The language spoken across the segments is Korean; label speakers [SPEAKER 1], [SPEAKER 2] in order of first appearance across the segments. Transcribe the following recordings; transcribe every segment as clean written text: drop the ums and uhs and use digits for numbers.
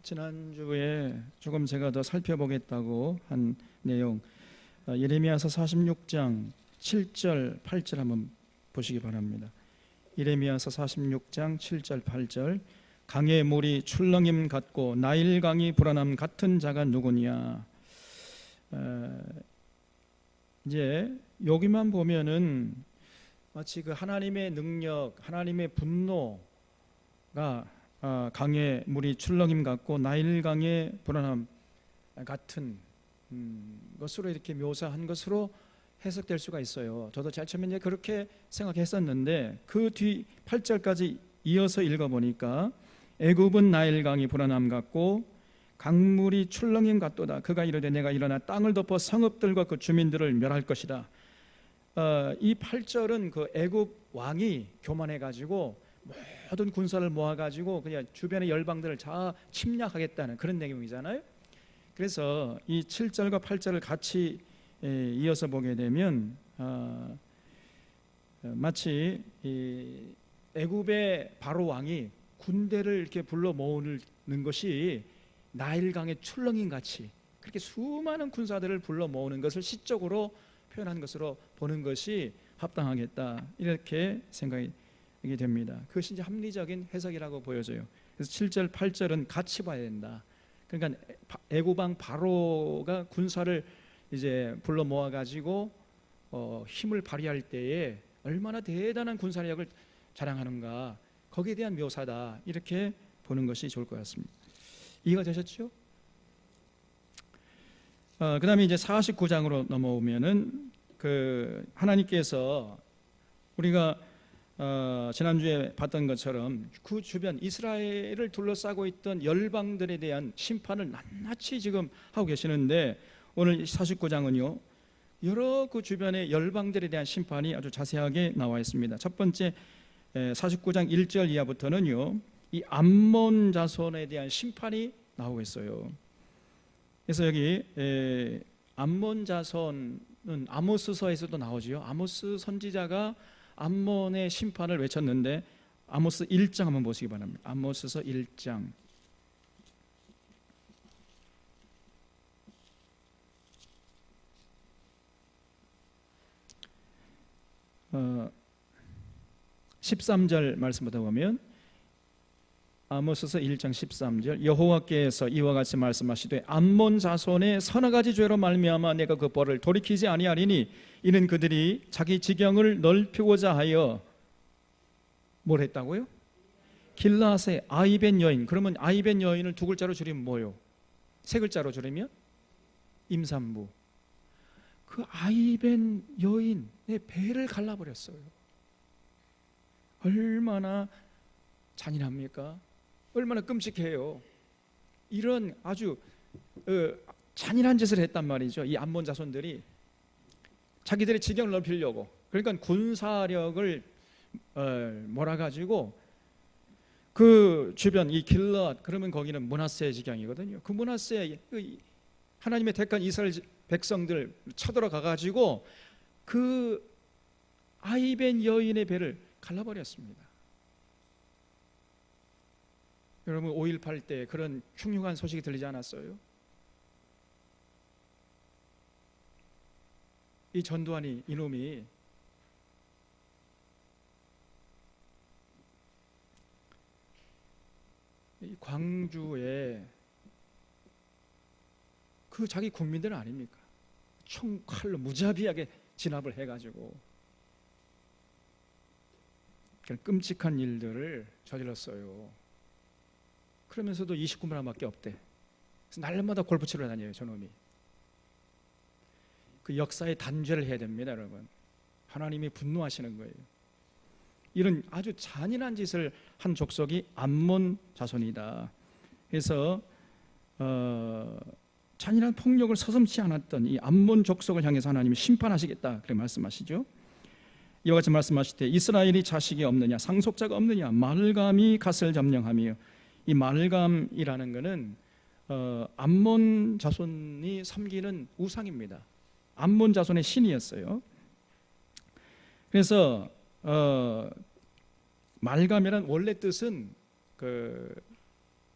[SPEAKER 1] 지난주에 조금 제가 더 살펴보겠다고 한 내용, 예레미야서 46장 7절 8절 한번 보시기 바랍니다. 예레미야서 46장 7절 8절. 강의 물이 출렁임 같고 나일강이 불어남 같은 자가 누구냐. 이제 여기만 보면은 마치 그 하나님의 능력, 하나님의 분노가 강의 물이 출렁임 같고 나일강의 불어남 같은 것으로 이렇게 묘사한 것으로 해석될 수가 있어요. 저도 제일 처음에 이제 그렇게 생각했었는데 그 뒤 8절까지 이어서 읽어보니까 애굽은 나일강이 불어남 같고 강물이 출렁임 같도다. 그가 이르되 내가 일어나 땅을 덮어 성읍들과 그 주민들을 멸할 것이다. 이 8절은 그 애굽 왕이 교만해가지고 모든 군사를 모아가지고 그냥 주변의 열방들을 다 침략하겠다는 그런 내용이잖아요. 그래서 이 7절과 8절을 같이 이어서 보게 되면 마치 이 애굽의 바로 왕이 군대를 이렇게 불러 모으는 것이 나일강의 출렁임 같이 그렇게 수많은 군사들을 불러 모으는 것을 시적으로 표현한 것으로 보는 것이 합당하겠다, 이렇게 생각이 됩니다. 그것이 이제 합리적인 해석이라고 보여져요. 그래서 7절, 8절은 같이 봐야 된다. 그러니까 애굽왕 바로가 군사를 이제 불러 모아 가지고 힘을 발휘할 때에 얼마나 대단한 군사력을 자랑하는가, 거기에 대한 묘사다, 이렇게 보는 것이 좋을 것 같습니다. 이해가 되셨죠? 그 다음에 이제 49장으로 넘어오면은 그 하나님께서 우리가 지난주에 봤던 것처럼 그 주변 이스라엘을 둘러싸고 있던 열방들에 대한 심판을 낱낱이 지금 하고 계시는데, 오늘 49장은요 여러 그 주변의 열방들에 대한 심판이 아주 자세하게 나와 있습니다. 첫 번째 49장 1절 이하부터는요 이 암몬 자손에 대한 심판이 나오고 있어요. 그래서 여기 암몬 자손은 아모스서에서도 나오지요. 아모스 선지자가 암몬의 심판을 외쳤는데 아모스 1장 한번 보시기 바랍니다. 아모스서 1장 13절 말씀부터 보면, 아모스서 1장 13절. 여호와께서 이와 같이 말씀하시되 암몬 자손의 서너 가지 죄로 말미암아 내가 그 벌을 돌이키지 아니하리니 이는 그들이 자기 지경을 넓히고자 하여 뭘 했다고요? 길라앗의 아이벤 여인. 그러면 아이벤 여인을 두 글자로 줄이면 뭐요? 세 글자로 줄이면 임산부. 그 아이벤 여인의 배를 갈라버렸어요. 얼마나 잔인합니까? 얼마나 끔찍해요. 이런 아주 잔인한 짓을 했단 말이죠. 이 암몬 자손들이 자기들의 지경을 넓히려고, 그러니까 군사력을 몰아가지고 그 주변 이 길앗, 그러면 거기는 므낫세 지경이거든요. 그 므낫세 하나님의 택한 이스라엘 백성들 쳐들어가 가지고 그 아이벤 여인의 배를 갈라버렸습니다. 여러분 5.18 때 그런 흉흉한 소식이 들리지 않았어요? 이 전두환이, 이놈이 이 광주에 그 자기 국민들 아닙니까? 총칼로 무자비하게 진압을 해가지고 그런 끔찍한 일들을 저질렀어요. 그러면서도 29만 원밖에 없대. 그래서 날마다 골프 치러 다녀요, 저놈이. 그 역사의 단죄를 해야 됩니다, 여러분. 하나님이 분노하시는 거예요. 이런 아주 잔인한 짓을 한 족속이 암몬 자손이다. 그래서 잔인한 폭력을 서슴지 않았던 이 암몬 족속을 향해서 하나님이 심판하시겠다, 그렇게 말씀하시죠. 이와 같이 말씀하시되 이스라엘이 자식이 없느냐, 상속자가 없느냐, 말감이 갓을 점령하며. 이 말감이라는 것은 암몬 자손이 섬기는 우상입니다. 암몬 자손의 신이었어요. 그래서 말감이란 원래 뜻은 그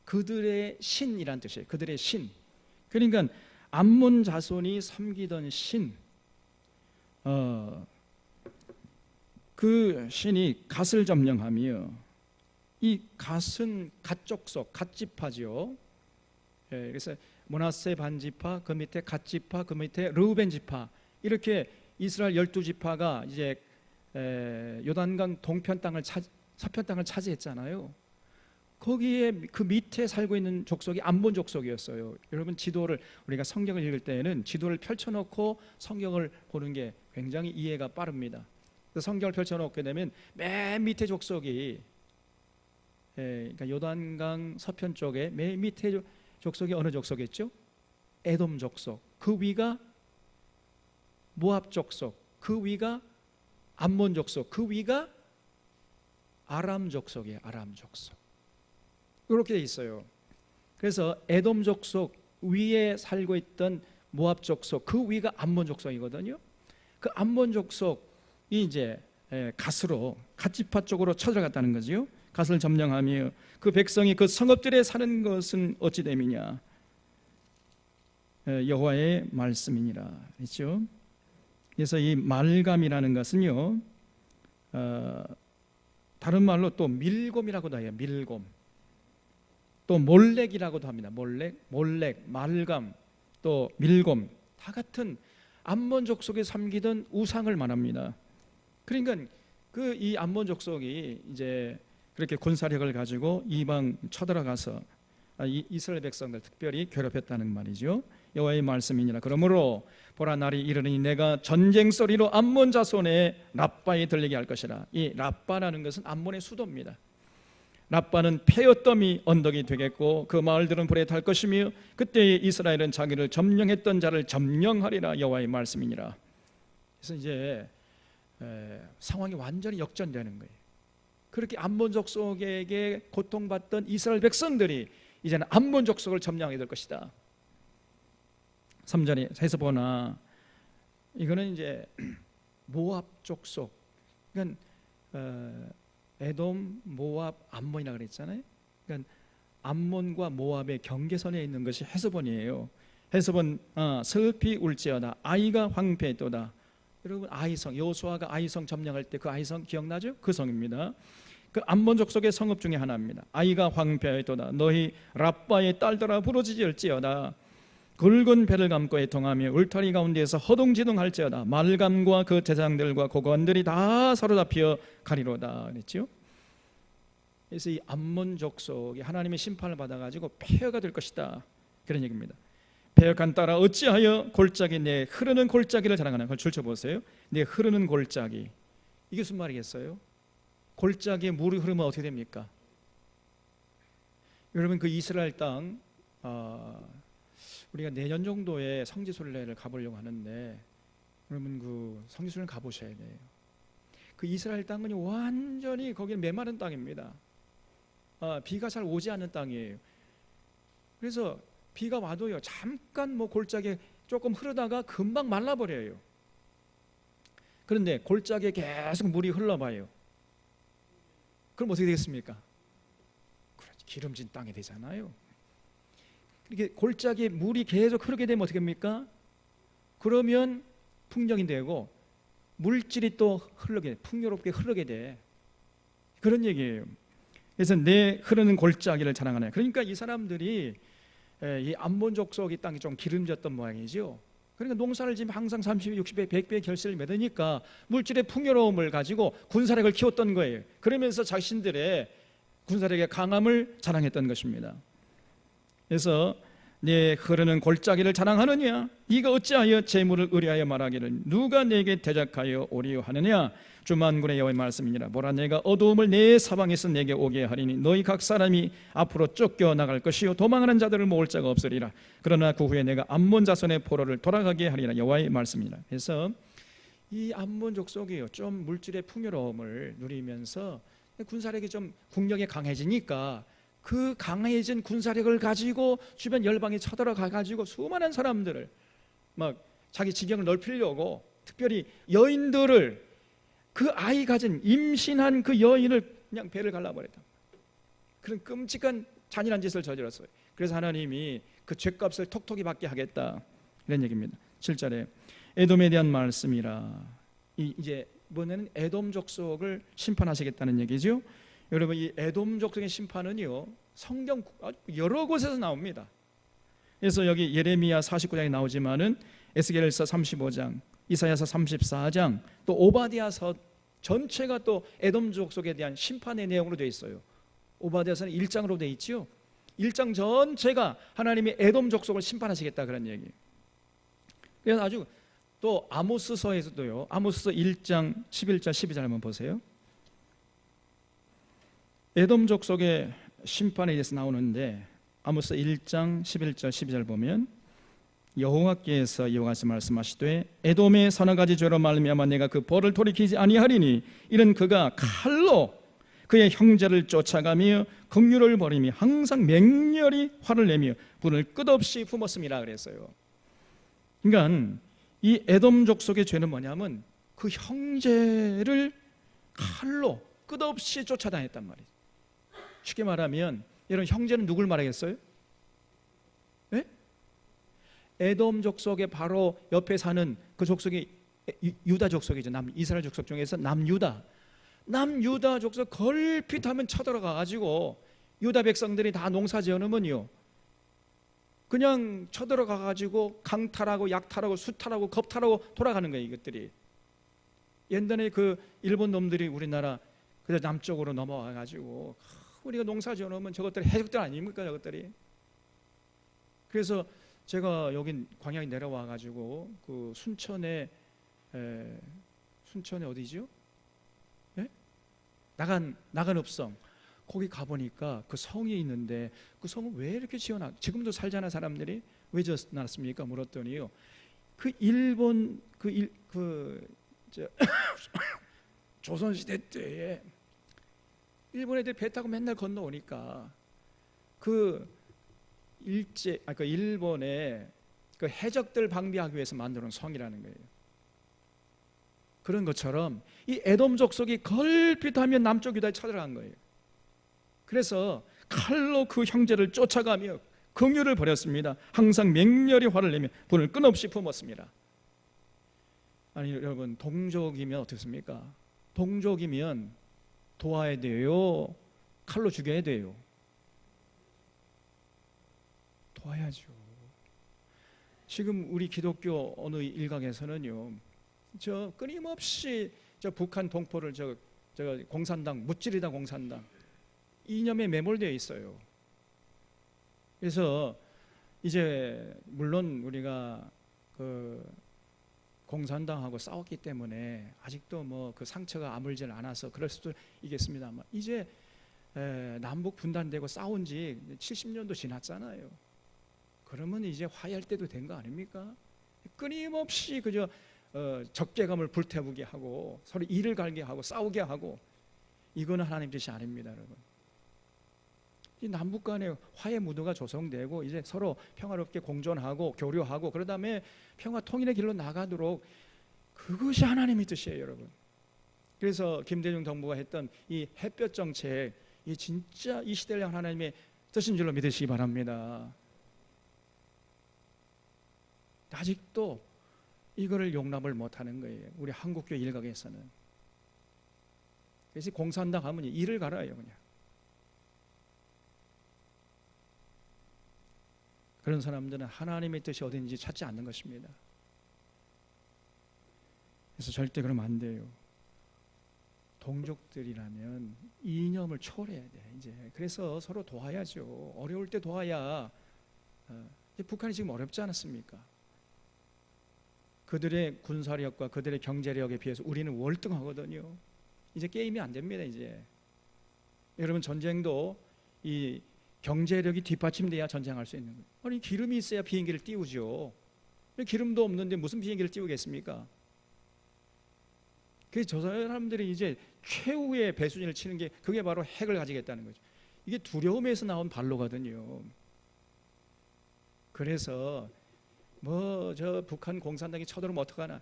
[SPEAKER 1] 그들의 신이란 뜻이에요. 그들의 신. 그러니까 암몬 자손이 섬기던 신, 그 신이 갓을 점령하며, 이 갓은 갓 족속, 갓 지파죠. 그래서 므낫세 반지파, 그 밑에 갓 지파, 그 밑에 르우벤 지파, 이렇게 이스라엘 12지파가 이제 요단강 동편 땅을 서편 땅을 차지했잖아요. 거기에 그 밑에 살고 있는 족속이 암몬 족속이었어요. 여러분, 지도를 우리가 성경을 읽을 때에는 지도를 펼쳐놓고 성경을 보는 게 굉장히 이해가 빠릅니다. 성경을 펼쳐놓게 되면 맨 밑에 족속이, 그러니까 요단강 서편 쪽에 맨 밑에 족속이 어느 족속이었죠? 에돔 족속. 그 위가 모압 족속, 그 위가 암몬 족속, 그 위가 아람 족속이에요. 아람 족속. 이렇게 돼 있어요. 그래서 에돔 족속 위에 살고 있던 모압 족속, 그 위가 암몬 족속이거든요. 그 암몬 족속이 이제 갓으로, 갓지파 쪽으로 쳐들어갔다는 거죠. 갓을 점령하며 그 백성이 그 성읍들에 사는 것은 어찌 됨이냐? 여호와의 말씀이니라 했죠. 그래서 이 말감이라는 것은요, 다른 말로 또 밀곰이라고도 해요. 밀곰. 또 몰렉이라고도 합니다. 몰렉, 말감, 또 밀곰, 다 같은 암몬 족속에 섬기던 우상을 말합니다. 그러니까 그 이 암몬 족속이 이제 그렇게 군사력을 가지고 이방 쳐들어가서 이스라엘 백성들 특별히 괴롭혔다는 말이죠. 여호와의 말씀이니라. 그러므로 보라, 날이 이르니 내가 전쟁 소리로 암몬 자손의 랍바에 들리게 할 것이라. 이 랍바라는 것은 암몬의 수도입니다. 랍바는 폐허더미 언덕이 되겠고 그 마을들은 불에 탈 것이며 그때 이스라엘은 자기를 점령했던 자를 점령하리라. 여호와의 말씀이니라. 그래서 이제 상황이 완전히 역전되는 거예요. 그렇게 암몬 족속에게 고통받던 이스라엘 백성들이 이제는 암몬 족속을 점령하게 될 것이다. 3절에 해서 보나, 이거는 이제 모압 족속, 그러니까 에돔, 모압, 암몬이라고 그랬잖아요. 그러니까 암몬과 모압의 경계선에 있는 것이 헤스본이에요. 헤스본, 슬피 울지어다, 아이가 황폐했도다. 여러분, 아이성, 여호수아가 아이성 점령할 때 그 아이성 기억나죠? 그 성입니다. 그 암몬 족속의 성읍 중에 하나입니다. 아이가 황폐하였도다. 너희 랍바의 딸들아 부르짖을지어다. 굵은 배를 감고 애통하며 울타리 가운데에서 허둥지둥할지어다. 말감과 그 제장들과 고관들이 다 사로잡혀 가리로다 그랬죠. 그래서 이 암몬 족속이 하나님의 심판을 받아가지고 폐허가 될 것이다, 그런 얘기입니다. 폐역한 딸아 어찌하여 골짜기 내 흐르는 골짜기를 자랑하나. 그걸 줄쳐보세요. 내 흐르는 골짜기, 이게 무슨 말이겠어요? 골짜기에 물이 흐르면 어떻게 됩니까? 여러분, 그 이스라엘 땅, 우리가 내년 정도에 성지순례를 가보려고 하는데, 여러분 그 성지순례 가보셔야 돼요. 그 이스라엘 땅은 완전히 거기는 메마른 땅입니다. 비가 잘 오지 않는 땅이에요. 그래서 비가 와도요, 잠깐 뭐 골짜기에 조금 흐르다가 금방 말라버려요. 그런데 골짜기에 계속 물이 흘러봐요. 그럼 어떻게 되겠습니까? 그렇지, 기름진 땅이 되잖아요. 이렇게 골짜기에 물이 계속 흐르게 되면 어떻게 됩니까? 그러면 풍령이 되고 물질이 또 흐르게, 풍요롭게 흐르게 돼, 그런 얘기예요. 그래서 내 흐르는 골짜기를 자랑하네. 그러니까 이 사람들이 이 암몬 족속의 땅이 좀 기름졌던 모양이죠. 그러니까 농사를 지으면 항상 30배, 60배, 100배의 결실을 맺으니까 물질의 풍요로움을 가지고 군사력을 키웠던 거예요. 그러면서 자신들의 군사력의 강함을 자랑했던 것입니다. 그래서 내 흐르는 골짜기를 자랑하느냐? 네가 어찌하여 재물을 의뢰하여 말하기를 누가 내게 대적하여 오리요 하느냐? 주 만군의 여호와의 말씀이니라. 보라, 내가 어두움을 내 사방에서 내게 오게 하리니 너희 각 사람이 앞으로 쫓겨 나갈 것이요 도망하는 자들을 모을 자가 없으리라. 그러나 그 후에 내가 암몬 자손의 포로를 돌아가게 하리라. 여호와의 말씀이니라. 그래서 이 암몬 족속이요, 좀 물질의 풍요로움을 누리면서 군사력이 좀 국력이 강해지니까 그 강해진 군사력을 가지고 주변 열방에 쳐들어가 가지고 수많은 사람들을 막 자기 지경을 넓히려고, 특별히 여인들을, 그 아이 가진 임신한 그 여인을 그냥 배를 갈라버렸다. 그런 끔찍한 잔인한 짓을 저질렀어요. 그래서 하나님이 그 죄값을 톡톡히 받게 하겠다, 이런 얘기입니다. 7절에 에돔에 대한 말씀이라. 이제 이번에는 에돔 족속을 심판하시겠다는 얘기죠. 여러분, 이 에돔 족속의 심판은요, 성경 여러 곳에서 나옵니다. 그래서 여기 예레미야 49장에 나오지만은 에스겔서 35장, 이사야서 34장, 또 오바댜서 전체가 또 에돔 족속에 대한 심판의 내용으로 되어 있어요. 오바댜서는 1장으로 되어 있죠. 1장 전체가 하나님이 에돔 족속을 심판하시겠다, 그런 얘기. 그래서 아주 또 아모스서에서도요, 아모스서 1장 11절 12절 한번 보세요. 에돔 족속의 심판에 대해서 나오는데 아모스 1장 11절 12절 보면 여호와께서 이와 같이 말씀하시되 에돔의 서너 가지 죄로 말미암아 내가 그 벌을 돌이키지 아니하리니 이는 그가 칼로 그의 형제를 쫓아가며 긍휼을 버리며 항상 맹렬히 화를 내며 분을 끝없이 품었음이라 그랬어요. 그러니까 이 에돔 족속의 죄는 뭐냐면 그 형제를 칼로 끝없이 쫓아다녔단 말이에요. 쉽게 말하면 여러분, 형제는 누굴 말하겠어요? 네? 에돔 족속의 바로 옆에 사는 그 족속이 유다 족속이죠. 이스라엘 족속 중에서 남유다 족속 걸핏하면 쳐들어가 가지고 유다 백성들이 다 농사 지어놓으면요, 그냥 쳐들어가 가지고 강탈하고 약탈하고 수탈하고 겁탈하고 돌아가는 거예요. 이것들이 옛날에 그 일본 놈들이 우리나라 그저 남쪽으로 넘어와 가지고 우리가 농사 지어놓으면 저것들이 해적들 아닙니까, 저것들이. 그래서 제가 여기 광양에 내려와 가지고 그 순천에 어디죠? 예? 나간읍성 거기 가보니까 그 성이 있는데 그 성은 왜 이렇게 지어놨? 지금도 살잖아 사람들이. 왜 지어놨습니까? 물었더니요, 그 일본 조선시대 때에 일본 애들 배 타고 맨날 건너오니까 그 일본의 그 해적들 방비하기 위해서 만들어놓은 성이라는 거예요. 그런 것처럼 이 에돔 족속이 걸핏하면 남쪽 유다에 쳐들어간 거예요. 그래서 칼로 그 형제를 쫓아가며 긍휼을 버렸습니다. 항상 맹렬히 화를 내며 분을 끊없이 품었습니다. 아니 여러분, 동족이면 어떻습니까? 동족이면 도와야 돼요? 칼로 죽여야 돼요? 도와야죠. 지금 우리 기독교 어느 일각에서는요, 저 끊임없이 저 북한 동포를 저 공산당 무찌르다 공산당 이념에 매몰되어 있어요. 그래서 이제 물론 우리가 그 공산당하고 싸웠기 때문에 아직도 뭐 그 상처가 아물질 않아서 그럴 수도 있겠습니다만, 이제 남북 분단되고 싸운 지 70년도 지났잖아요. 그러면 이제 화해할 때도 된 거 아닙니까? 끊임없이 그저 적개감을 불태우게 하고 서로 이를 갈게 하고 싸우게 하고, 이거는 하나님 뜻이 아닙니다, 여러분. 이 남북 간의 화해 무드가 조성되고 이제 서로 평화롭게 공존하고 교류하고 그런 다음에 평화 통일의 길로 나가도록, 그것이 하나님의 뜻이에요, 여러분. 그래서 김대중 정부가 했던 이 햇볕 정책, 이 진짜 이 시대를 향한 하나님의 뜻인 줄로 믿으시기 바랍니다. 아직도 이거를 용납을 못하는 거예요, 우리 한국교회 일각에서는. 그래서 공산당 하면 이를 갈아요, 그냥. 그런 사람들은 하나님의 뜻이 어딘지 찾지 않는 것입니다. 그래서 절대 그러면 안 돼요. 동족들이라면 이념을 초월해야 돼, 이제. 그래서 서로 도와야죠. 어려울 때 도와야. 북한이 지금 어렵지 않았습니까? 그들의 군사력과 그들의 경제력에 비해서 우리는 월등하거든요. 이제 게임이 안 됩니다, 이제. 여러분, 전쟁도 이 경제력이 뒷받침돼야 전쟁할 수 있는 거예요. 아니, 기름이 있어야 비행기를 띄우죠. 기름도 없는데 무슨 비행기를 띄우겠습니까? 그래서 저 사람들이 이제 최후의 배수진을 치는 게 그게 바로 핵을 가지겠다는 거죠. 이게 두려움에서 나온 발로거든요. 그래서 뭐 저 북한 공산당이 쳐들어오면 어떡하나,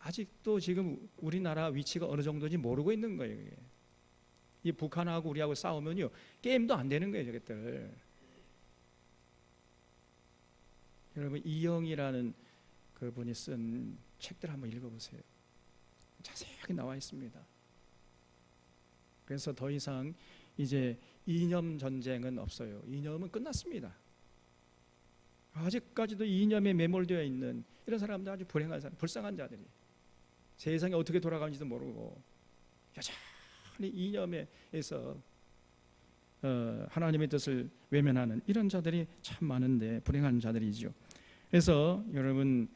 [SPEAKER 1] 아직도 지금 우리나라 위치가 어느 정도인지 모르고 있는 거예요. 이 북한하고 우리하고 싸우면요 게임도 안 되는 거예요, 저것들. 여러분 이영이라는 그분이 쓴 책들 한번 읽어보세요. 자세하게 나와 있습니다. 그래서 더 이상 이제 이념 전쟁은 없어요. 이념은 끝났습니다. 아직까지도 이념에 매몰되어 있는 이런 사람들, 아주 불행한 사람, 불쌍한 자들이 세상이 어떻게 돌아가는지도 모르고 여전히 이념에서 하나님의 뜻을 외면하는 이런 자들이 참 많은데 불행한 자들이죠. 그래서 여러분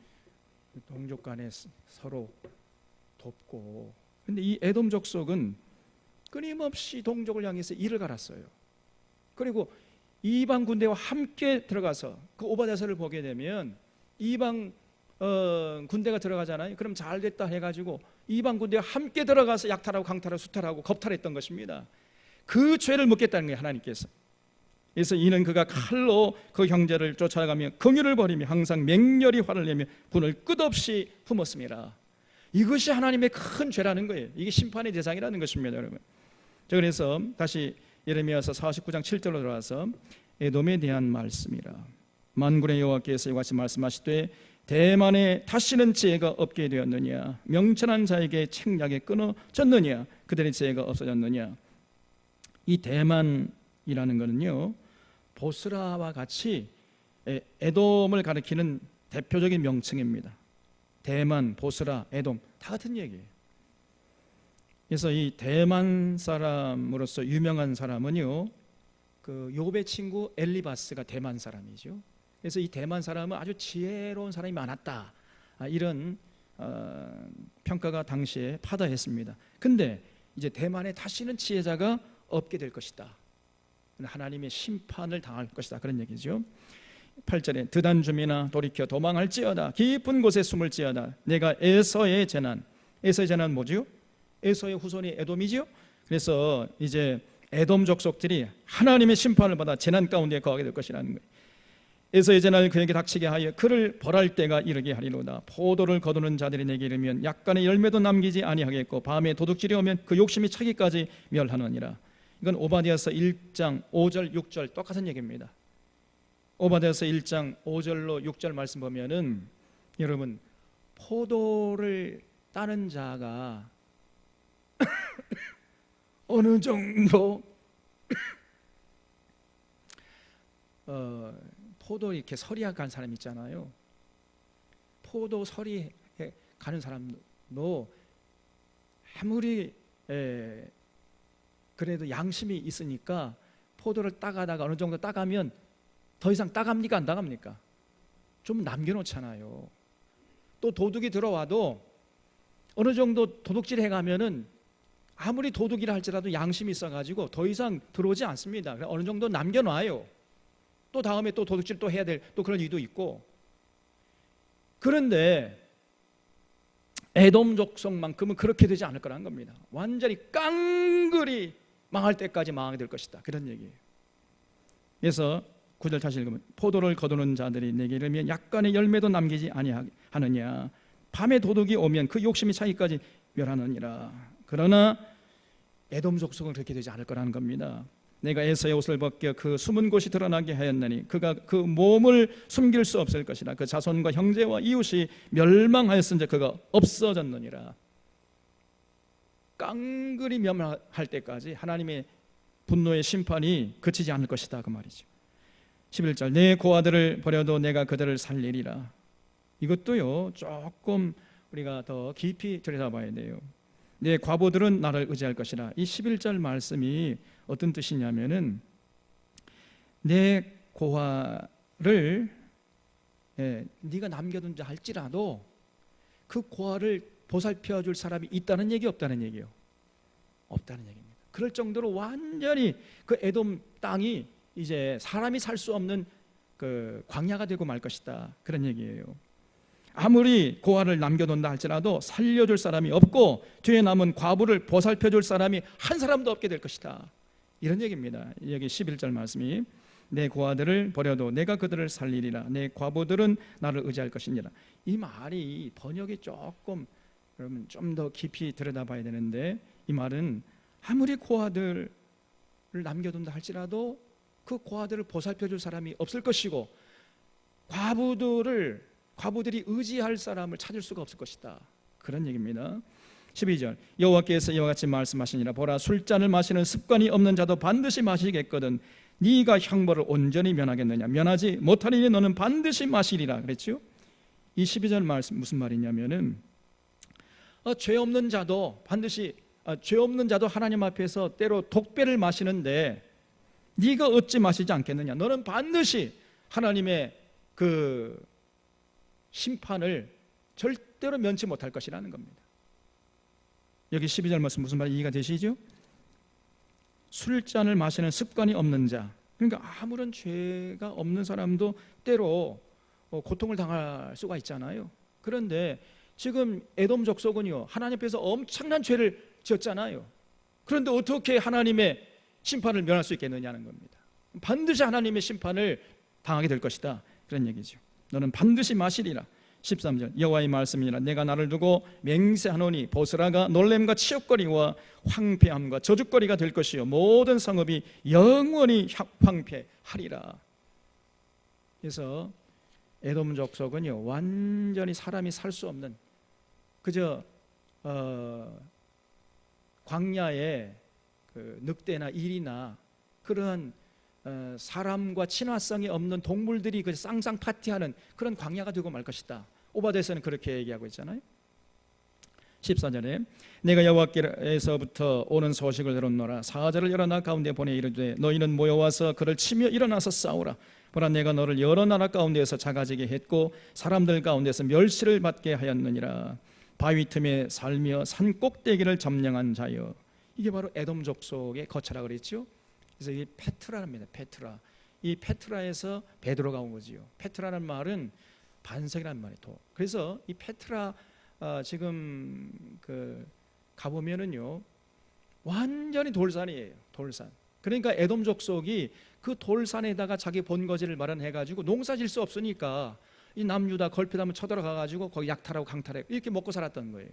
[SPEAKER 1] 동족 간에 서로 돕고, 근데 이 에돔 족속은 끊임없이 동족을 향해서 이를 갈았어요. 그리고 이방 군대와 함께 들어가서 그 오바댜서를 보게 되면 이방 군대가 들어가잖아요. 그럼 잘 됐다 해가지고 이방 군대와 함께 들어가서 약탈하고 강탈하고 수탈하고 겁탈했던 것입니다. 그 죄를 묻겠다는 거예요, 하나님께서. 그래서 이는 그가 칼로 그 형제를 쫓아가며 긍휼을 버리며 항상 맹렬히 화를 내며 분을 끝없이 품었습니다. 이것이 하나님의 큰 죄라는 거예요. 이게 심판의 대상이라는 것입니다, 여러분. 자, 그래서 다시 예레미야서 49장 7절로 들어와서 에돔에 대한 말씀이라. 만군의 여호와께서 이같이 말씀하시되 대만에 다시는 지혜가 없게 되었느냐, 명철한 자에게 책략이 끊어졌느냐, 그들의 지혜가 없어졌느냐. 이 대만이라는 것은요 보스라와 같이 에돔을 가리키는 대표적인 명칭입니다. 대만, 보스라, 에돔 다 같은 얘기예요. 그래서 이 대만 사람으로서 유명한 사람은요 그 욥의 친구 엘리바스가 대만 사람이죠. 그래서 이 대만 사람은 아주 지혜로운 사람이 많았다, 이런 평가가 당시에 파다했습니다. 근데 이제 대만에 다시는 지혜자가 없게 될 것이다, 하나님의 심판을 당할 것이다, 그런 얘기죠. 8절에 드단줌이나 돌이켜 도망할지어다, 깊은 곳에 숨을지어다. 내가 에서의 재난, 에서의 재난 뭐죠? 에서의 후손이 에돔이죠. 그래서 이제 에돔 족속들이 하나님의 심판을 받아 재난 가운데 거하게 될 것이라는 거예요. 에서의 재난을 그에게 닥치게 하여 그를 벌할 때가 이르게 하리로다. 포도를 거두는 자들이 내게 이르면 약간의 열매도 남기지 아니하겠고 밤에 도둑질이 오면 그 욕심이 차기까지 멸하느니라. 이건 오바댜서 1장 5절 6절 똑같은 얘기입니다. 오바댜서 1장 5절로 6절 말씀 보면은 여러분 포도를 따는 자가 어느 정도 포도 이렇게 서리에 간 사람 있잖아요. 포도 서리에 가는 사람도 아무리 그래도 양심이 있으니까 포도를 따가다가 어느 정도 따가면 더 이상 따갑니까 안 따갑니까? 좀 남겨놓잖아요. 또 도둑이 들어와도 어느 정도 도둑질 해가면은 아무리 도둑이라 할지라도 양심이 있어가지고 더 이상 들어오지 않습니다. 어느 정도 남겨놔요. 또 다음에 또 도둑질 또 해야 될 또 그런 일도 있고. 그런데 에돔 족속만큼은 그렇게 되지 않을 거라는 겁니다. 완전히 깡그리 망할 때까지 망하게 될 것이다, 그런 얘기예요. 그래서 9절 다시 읽으면 포도를 거두는 자들이 내게 이르면 약간의 열매도 남기지 아니하느냐, 밤에 도둑이 오면 그 욕심이 차기까지 멸하느니라. 그러나 에돔 족속은 그렇게 되지 않을 거라는 겁니다. 내가 에서의 옷을 벗겨 그 숨은 곳이 드러나게 하였나니 그가 그 몸을 숨길 수 없을 것이라. 그 자손과 형제와 이웃이 멸망하였은즉 그가 없어졌느니라. 깡그리 멸망할 때까지 하나님의 분노의 심판이 그치지 않을 것이다, 그 말이죠. 11절 내 고아들을 버려도 내가 그들을 살리리라. 이것도요 조금 우리가 더 깊이 들여다봐야 돼요. 내 과부들은 나를 의지할 것이라. 이 11절 말씀이 어떤 뜻이냐면은 내 고아를 네가 남겨둔자 할지라도 그 고아를 보살펴 줄 사람이 있다는 얘기 없다는 얘기요? 없다는 얘기입니다. 그럴 정도로 완전히 그 에돔 땅이 이제 사람이 살 수 없는 그 광야가 되고 말 것이다, 그런 얘기예요. 아무리 고아를 남겨둔다 할지라도 살려줄 사람이 없고 뒤에 남은 과부를 보살펴줄 사람이 한 사람도 없게 될 것이다, 이런 얘기입니다. 여기 11절 말씀이 내 고아들을 버려도 내가 그들을 살리리라. 내 과부들은 나를 의지할 것이니라. 이 말이 번역이 조금 그러면 좀 더 깊이 들여다봐야 되는데, 이 말은 아무리 고아들을 남겨둔다 할지라도 그 고아들을 보살펴줄 사람이 없을 것이고 과부들이 의지할 사람을 찾을 수가 없을 것이다. 그런 얘기입니다. 12절 여호와께서 이와 같이 말씀하시니라. 보라, 술잔을 마시는 습관이 없는 자도 반드시 마시겠거든 네가 형벌을 온전히 면하겠느냐. 면하지 못하리니 너는 반드시 마시리라 그랬죠. 이 12절 말씀 무슨 말이냐면은 죄 없는 자도 하나님 앞에서 때로 독배를 마시는데 네가 어찌 마시지 않겠느냐. 너는 반드시 하나님의 그 심판을 절대로 면치 못할 것이라는 겁니다. 여기 12절 말씀 무슨 말이 이해가 되시죠? 술잔을 마시는 습관이 없는 자, 그러니까 아무런 죄가 없는 사람도 때로 고통을 당할 수가 있잖아요. 그런데 지금 에돔 족속은요, 하나님 앞에서 엄청난 죄를 지었잖아요. 그런데 어떻게 하나님의 심판을 면할 수 있겠느냐는 겁니다. 반드시 하나님의 심판을 당하게 될 것이다, 그런 얘기죠. 너는 반드시 마시리라. 13절 여호와의 말씀이니라. 내가 나를 두고 맹세하노니 보스라가 놀램과 치욕거리와 황폐함과 저주거리가 될 것이요 모든 성읍이 영원히 황폐하리라. 그래서 에돔 족속은요, 완전히 사람이 살 수 없는, 그저 광야에 그 늑대나 일이나 그런 사람과 친화성이 없는 동물들이 그 쌍쌍 파티하는 그런 광야가 되고 말 것이다. 오바데서는 그렇게 얘기하고 있잖아요. 14절에 내가 여호와께로부터 오는 소식을 들었노라. 사자를 여러 나라 가운데 보내 이르되 너희는 모여와서 그를 치며 일어나서 싸우라. 보라, 내가 너를 여러 나라 가운데서 작아지게 했고 사람들 가운데서 멸시를 받게 하였느니라. 바위 틈에 살며 산 꼭대기를 점령한 자여. 이게 바로 에돔 족속의 거처라 그랬죠. 그래서 이 페트라입니다. 페트라. 이 페트라에서 베드로가 온 거지요. 페트라는 말은 반석이라는 말이에요. 그래서 이 페트라 지금 그 가보면은요, 완전히 돌산이에요. 돌산. 그러니까 에돔 족속이 그 돌산에다가 자기 본거지를 마련해가지고 농사질 수 없으니까 이 남유다 걸핏 한번 쳐들어가가지고 거기 약탈하고 강탈하고 이렇게 먹고 살았던 거예요.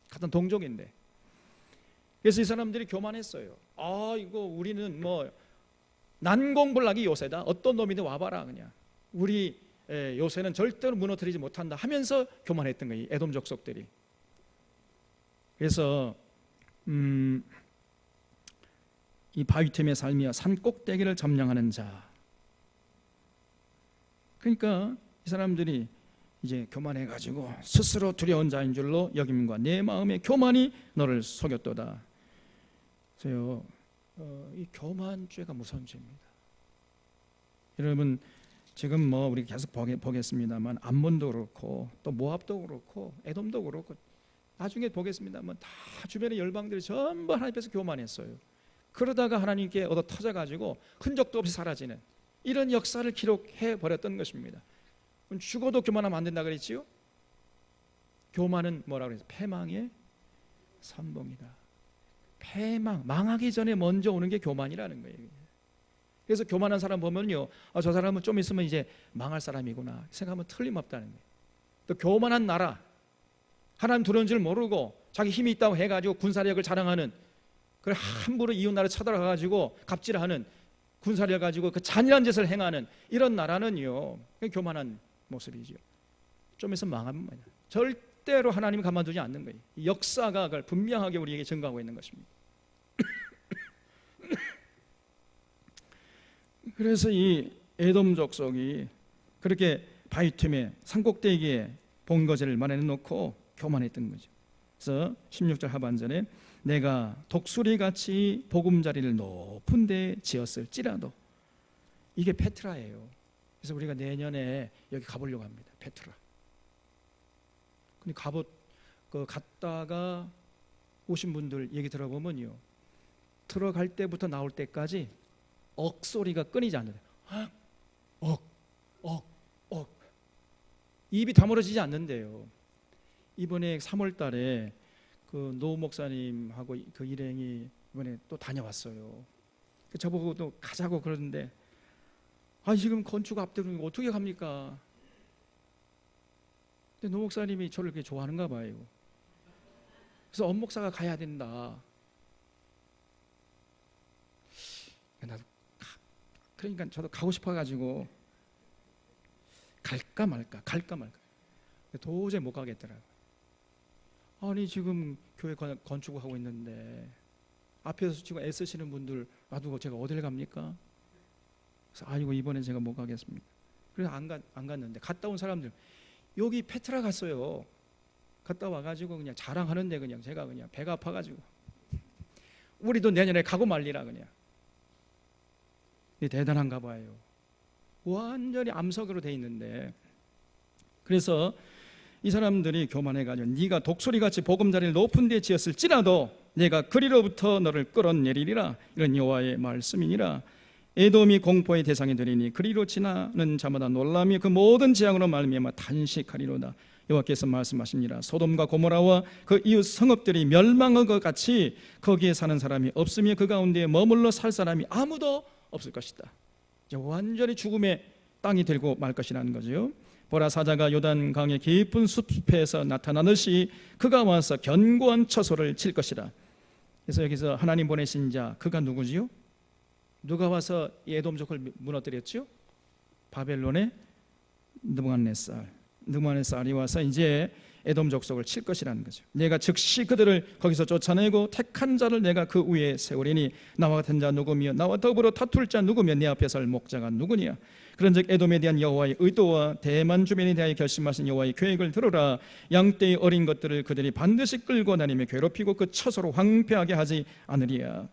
[SPEAKER 1] 같은 동족인데. 그래서 이 사람들이 교만했어요. 이거 우리는 뭐 난공불락이 요새다. 어떤 놈이든 와봐라 그냥. 우리 요새는 절대로 무너뜨리지 못한다 하면서 교만했던 거예요. 에돔 족속들이. 그래서 이 바위 틈에 살며 산 꼭대기를 점령하는 자. 그러니까 이 사람들이 이제 교만해가지고 스스로 두려운 자인 줄로 여김과 내 마음의 교만이 너를 속였도다. 그래서 이 교만죄가 무서운 죄입니다. 여러분 지금 뭐 우리 계속 보겠습니다만 암몬도 그렇고 또 모압도 그렇고 에돔도 그렇고 나중에 보겠습니다만 다 주변의 열방들이 전부 하나님 앞에서 교만했어요. 그러다가 하나님께 얻어 터져가지고 흔적도 없이 사라지는 이런 역사를 기록해 버렸던 것입니다. 죽어도 교만하면 안 된다 그랬지요? 교만은 뭐라고 그랬어요? 패망의 선봉이다. 망하기 전에 먼저 오는 게 교만이라는 거예요. 그래서 교만한 사람 보면요, 저 사람은 좀 있으면 이제 망할 사람이구나 생각하면 틀림없다는 거예요. 또 교만한 나라, 하나님 두려운 줄 모르고 자기 힘이 있다고 해가지고 군사력을 자랑하는, 그걸 함부로 이웃 나라 쳐들어가가지고 갑질하는, 군사력 가지고 그 잔인한 짓을 행하는 이런 나라는요, 교만한 모습이죠. 좀 있으면 망하면 절대로 하나님이 가만두지 않는 거예요. 역사가 그걸 분명하게 우리에게 증거하고 있는 것입니다. 그래서 이 에돔 족속이 그렇게 바위 틈에 산꼭대기에 본거지를 마련해 놓고 교만했던 거죠. 그래서 16절 하반절에 내가 독수리같이 보금자리를 높은 데 지었을지라도, 이게 페트라예요. 그래서 우리가 내년에 여기 가보려고 합니다. 페트라. 근데 갔다가 오신 분들 얘기 들어보면요, 들어갈 때부터 나올 때까지 억소리가 끊이지 않는데 입이 다물어지지 않는데요. 이번에 3월 달에 그 노 목사님하고 그 일행이 이번에 또 다녀왔어요. 저보고 또 가자고 그러는데 지금 건축 앞두고 어떻게 갑니까? 근데 노 목사님이 저를 그렇게 좋아하는가 봐요. 그래서 엄 목사가 가야 된다. 나도 그러니까 저도 가고 싶어가지고 갈까 말까 도저히 못 가겠더라고요. 아니 지금 교회 건축을 하고 있는데 앞에서 지금 애쓰시는 분들 놔두고 제가 어딜 갑니까? 그래서 아이고 이번엔 제가 못 가겠습니다. 그래서 안 갔는데 갔다 온 사람들 여기 페트라 갔어요. 갔다 와가지고 그냥 자랑하는데 그냥 제가 그냥 배가 아파가지고 우리도 내년에 가고 말리라 그냥. 대단한가 봐요. 완전히 암석으로 돼 있는데 그래서 이 사람들이 교만해가지고 네가 독수리같이 보금자리를 높은 데 지었을지라도 내가 그리로부터 너를 끌어내리리라 이런 여호와의 말씀이니라. 에돔이 공포의 대상이 되리니 그리로 지나는 자마다 놀람이 그 모든 재앙으로 말미암아 탄식하리로다. 여호와께서 말씀하십니다. 소돔과 고모라와 그 이웃 성읍들이 멸망한 것 같이 거기에 사는 사람이 없으며 그 가운데 머물러 살 사람이 아무도 없을 것이다. 이제 완전히 죽음의 땅이 되고 말 것이라는 거죠. 보라 사자가 요단 강의 깊은 숲에서 나타나듯이 그가 와서 견고한 처소를 칠 것이라. 그래서 여기서 하나님 보내신 자 그가 누구지요? 누가 와서 에돔족을 무너뜨렸죠? 바벨론의 느부갓네살이 와서 이제 에돔 족속을 칠 것이라는 거죠. 내가 즉시 그들을 거기서 쫓아내고 택한 자를 내가 그 위에 세우리니 나와 같은 자 누구며 나와 더불어 다툴 자 누구며 내 앞에 설 목자가 누구냐. 그런즉 에돔에 대한 여호와의 의도와 대만 주변에 대하여 결심하신 여호와의 계획을 들으라. 양떼의 어린 것들을 그들이 반드시 끌고 다니며 괴롭히고 그 처소로 황폐하게 하지 않으리야.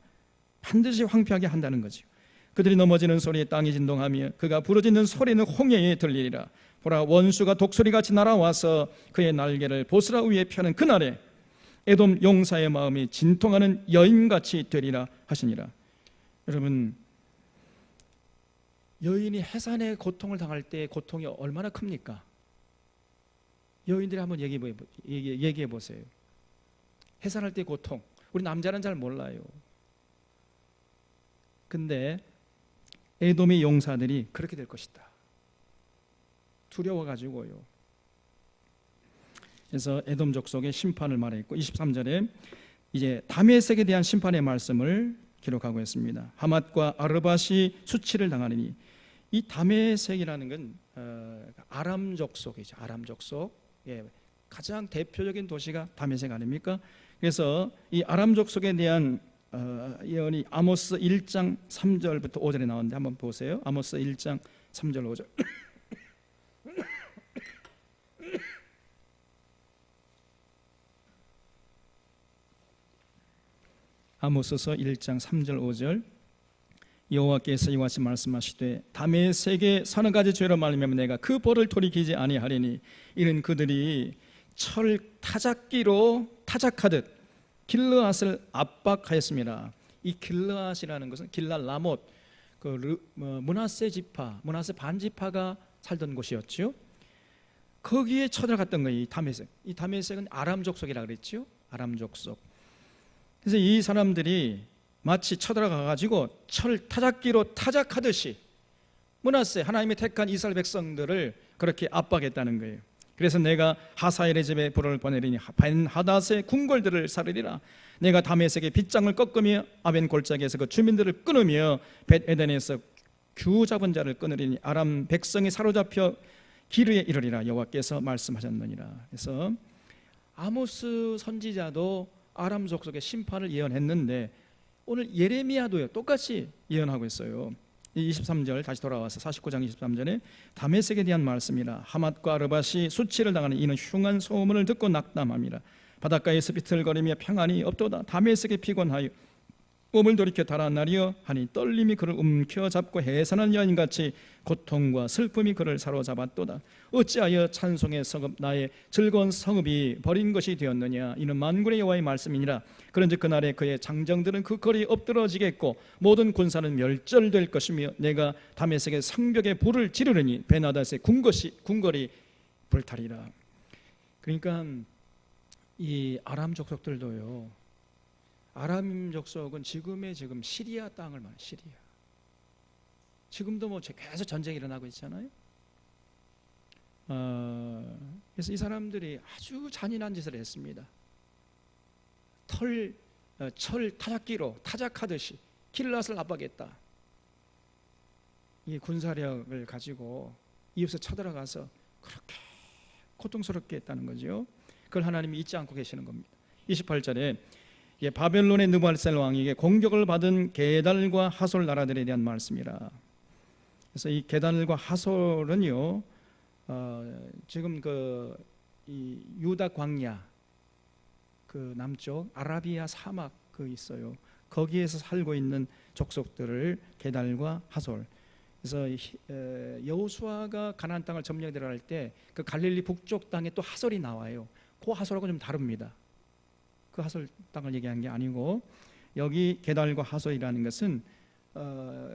[SPEAKER 1] 반드시 황폐하게 한다는 거죠. 그들이 넘어지는 소리에 땅이 진동하며 그가 부르짖는 소리는 홍해에 들리리라. 보라 원수가 독수리같이 날아와서 그의 날개를 보스라 위에 펴는 그날에 에돔 용사의 마음이 진통하는 여인같이 되리라 하시니라. 여러분 여인이 해산의 고통을 당할 때 고통이 얼마나 큽니까? 여인들이 한번 얘기해 보세요. 해산할 때 고통 우리 남자는 잘 몰라요. 근데 에돔의 용사들이 그렇게 될 것이다. 두려워가지고요. 그래서 에돔 족속의 심판을 말했고 23절에 이제 다메섹에 대한 심판의 말씀을 기록하고 있습니다. 하맛과 아르밧이 수치를 당하리니 이 다메섹이라는 건 아람 족속이죠. 아람 족속 가장 대표적인 도시가 다메섹 아닙니까? 그래서 이 아람 족속에 대한 예언이 아모스 1장 3절부터 5절에 나오는데 한번 보세요. 아모스 1장 3절 5절 아모스서 1장 3절 5절 여호와께서 이와 같이 말씀하시되 다메섹의 서너 가지 죄로 말미암아 내가 그 벌을 돌이키지 아니하리니 이는 그들이 철 타작기로 타작하듯 길르앗을 압박하였습니다. 이 길르앗이라는 것은 길랄 라못 므낫세 반지파가 살던 곳이었죠. 거기에 쳐들어갔던 거예요. 이 다메섹은 아람 족속이라 그랬죠. 아람 족속. 그래서 이 사람들이 마치 쳐들어가 가지고 철 타작기로 타작하듯이 므낫세 하나님이 택한 이스라엘 백성들을 그렇게 압박했다는 거예요. 그래서 내가 하사엘의 집에 불을 보내리니 벤하닷의 궁궐들을 사르리라. 내가 다메섹의 빗장을 꺾으며 아벤 골짜기에서 그 주민들을 끊으며 벳에덴에서 규 잡은 자를 끊으리니 아람 백성이 사로잡혀 기르에 이르리라. 여호와께서 말씀하셨느니라. 그래서 아모스 선지자도 아람 족속의 심판을 예언했는데 오늘 예레미야도요 똑같이 예언하고 있어요. 23절 다시 돌아와서 49장 23절에 다메섹에 대한 말씀이라. 하맛과 아르밧이 수치를 당하는 이는 흉한 소문을 듣고 낙담함이라. 바닷가에서 비틀거리며 평안이 없도다. 다메섹에 피곤하여 몸을 돌이켜 달아나리어 하니 떨림이 그를 움켜잡고 해산한 여인같이 고통과 슬픔이 그를 사로잡았도다. 어찌하여 찬송의 성읍 나의 즐거운 성읍이 버린 것이 되었느냐. 이는 만군의 여호와의 말씀이니라. 그런즉 그날에 그의 장정들은 그 거리에 엎드러지겠고 모든 군사는 멸절될 것이며 내가 다메섹의 성벽에 불을 지르려니 벤하닷의 궁궐이 불타리라. 그러니까 이 아람 족속들도요, 아람 족속은 지금 시리아 땅을 말해요. 시리아. 지금도 뭐 계속 전쟁이 일어나고 있잖아요. 그래서 이 사람들이 아주 잔인한 짓을 했습니다. 철 타작기로 타작하듯이 길앗을 압박했다. 이 군사력을 가지고 이웃에 쳐들어가서 그렇게 고통스럽게 했다는 거죠. 그걸 하나님이 잊지 않고 계시는 겁니다. 28절에 바벨론의 느부갓네살 왕에게 공격을 받은 게달과 하솔 나라들에 대한 말씀이라. 그래서 이 게달과 하솔은요, 지금 이 유다 광야 그 남쪽 아라비아 사막 있어요. 거기에서 살고 있는 족속들을 게달과 하솔. 그래서 여호수아가 가나안 땅을 점령해 들어갈 때 그 갈릴리 북쪽 땅에 또 하솔이 나와요. 그 하솔하고 좀 다릅니다. 그 하솔 땅을 얘기한 게 아니고 여기 게달과 하솔이라는 것은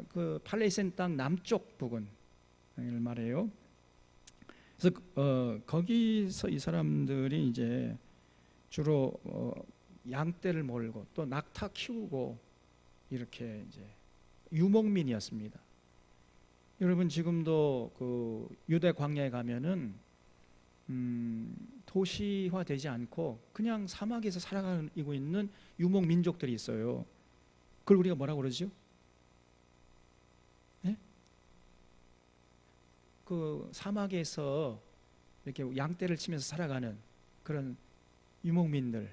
[SPEAKER 1] 그 팔레스타인 땅 남쪽 부분을 말해요. 그래서 거기서 이 사람들이 이제 주로 양떼를 몰고 또 낙타 키우고 이렇게 이제 유목민이었습니다. 여러분 지금도 그 유대 광야에 가면은 도시화되지 않고 그냥 사막에서 살아가고 있는 유목 민족들이 있어요. 그걸 우리가 뭐라고 그러죠? 네? 그 사막에서 이렇게 양떼를 치면서 살아가는 그런 유목민들,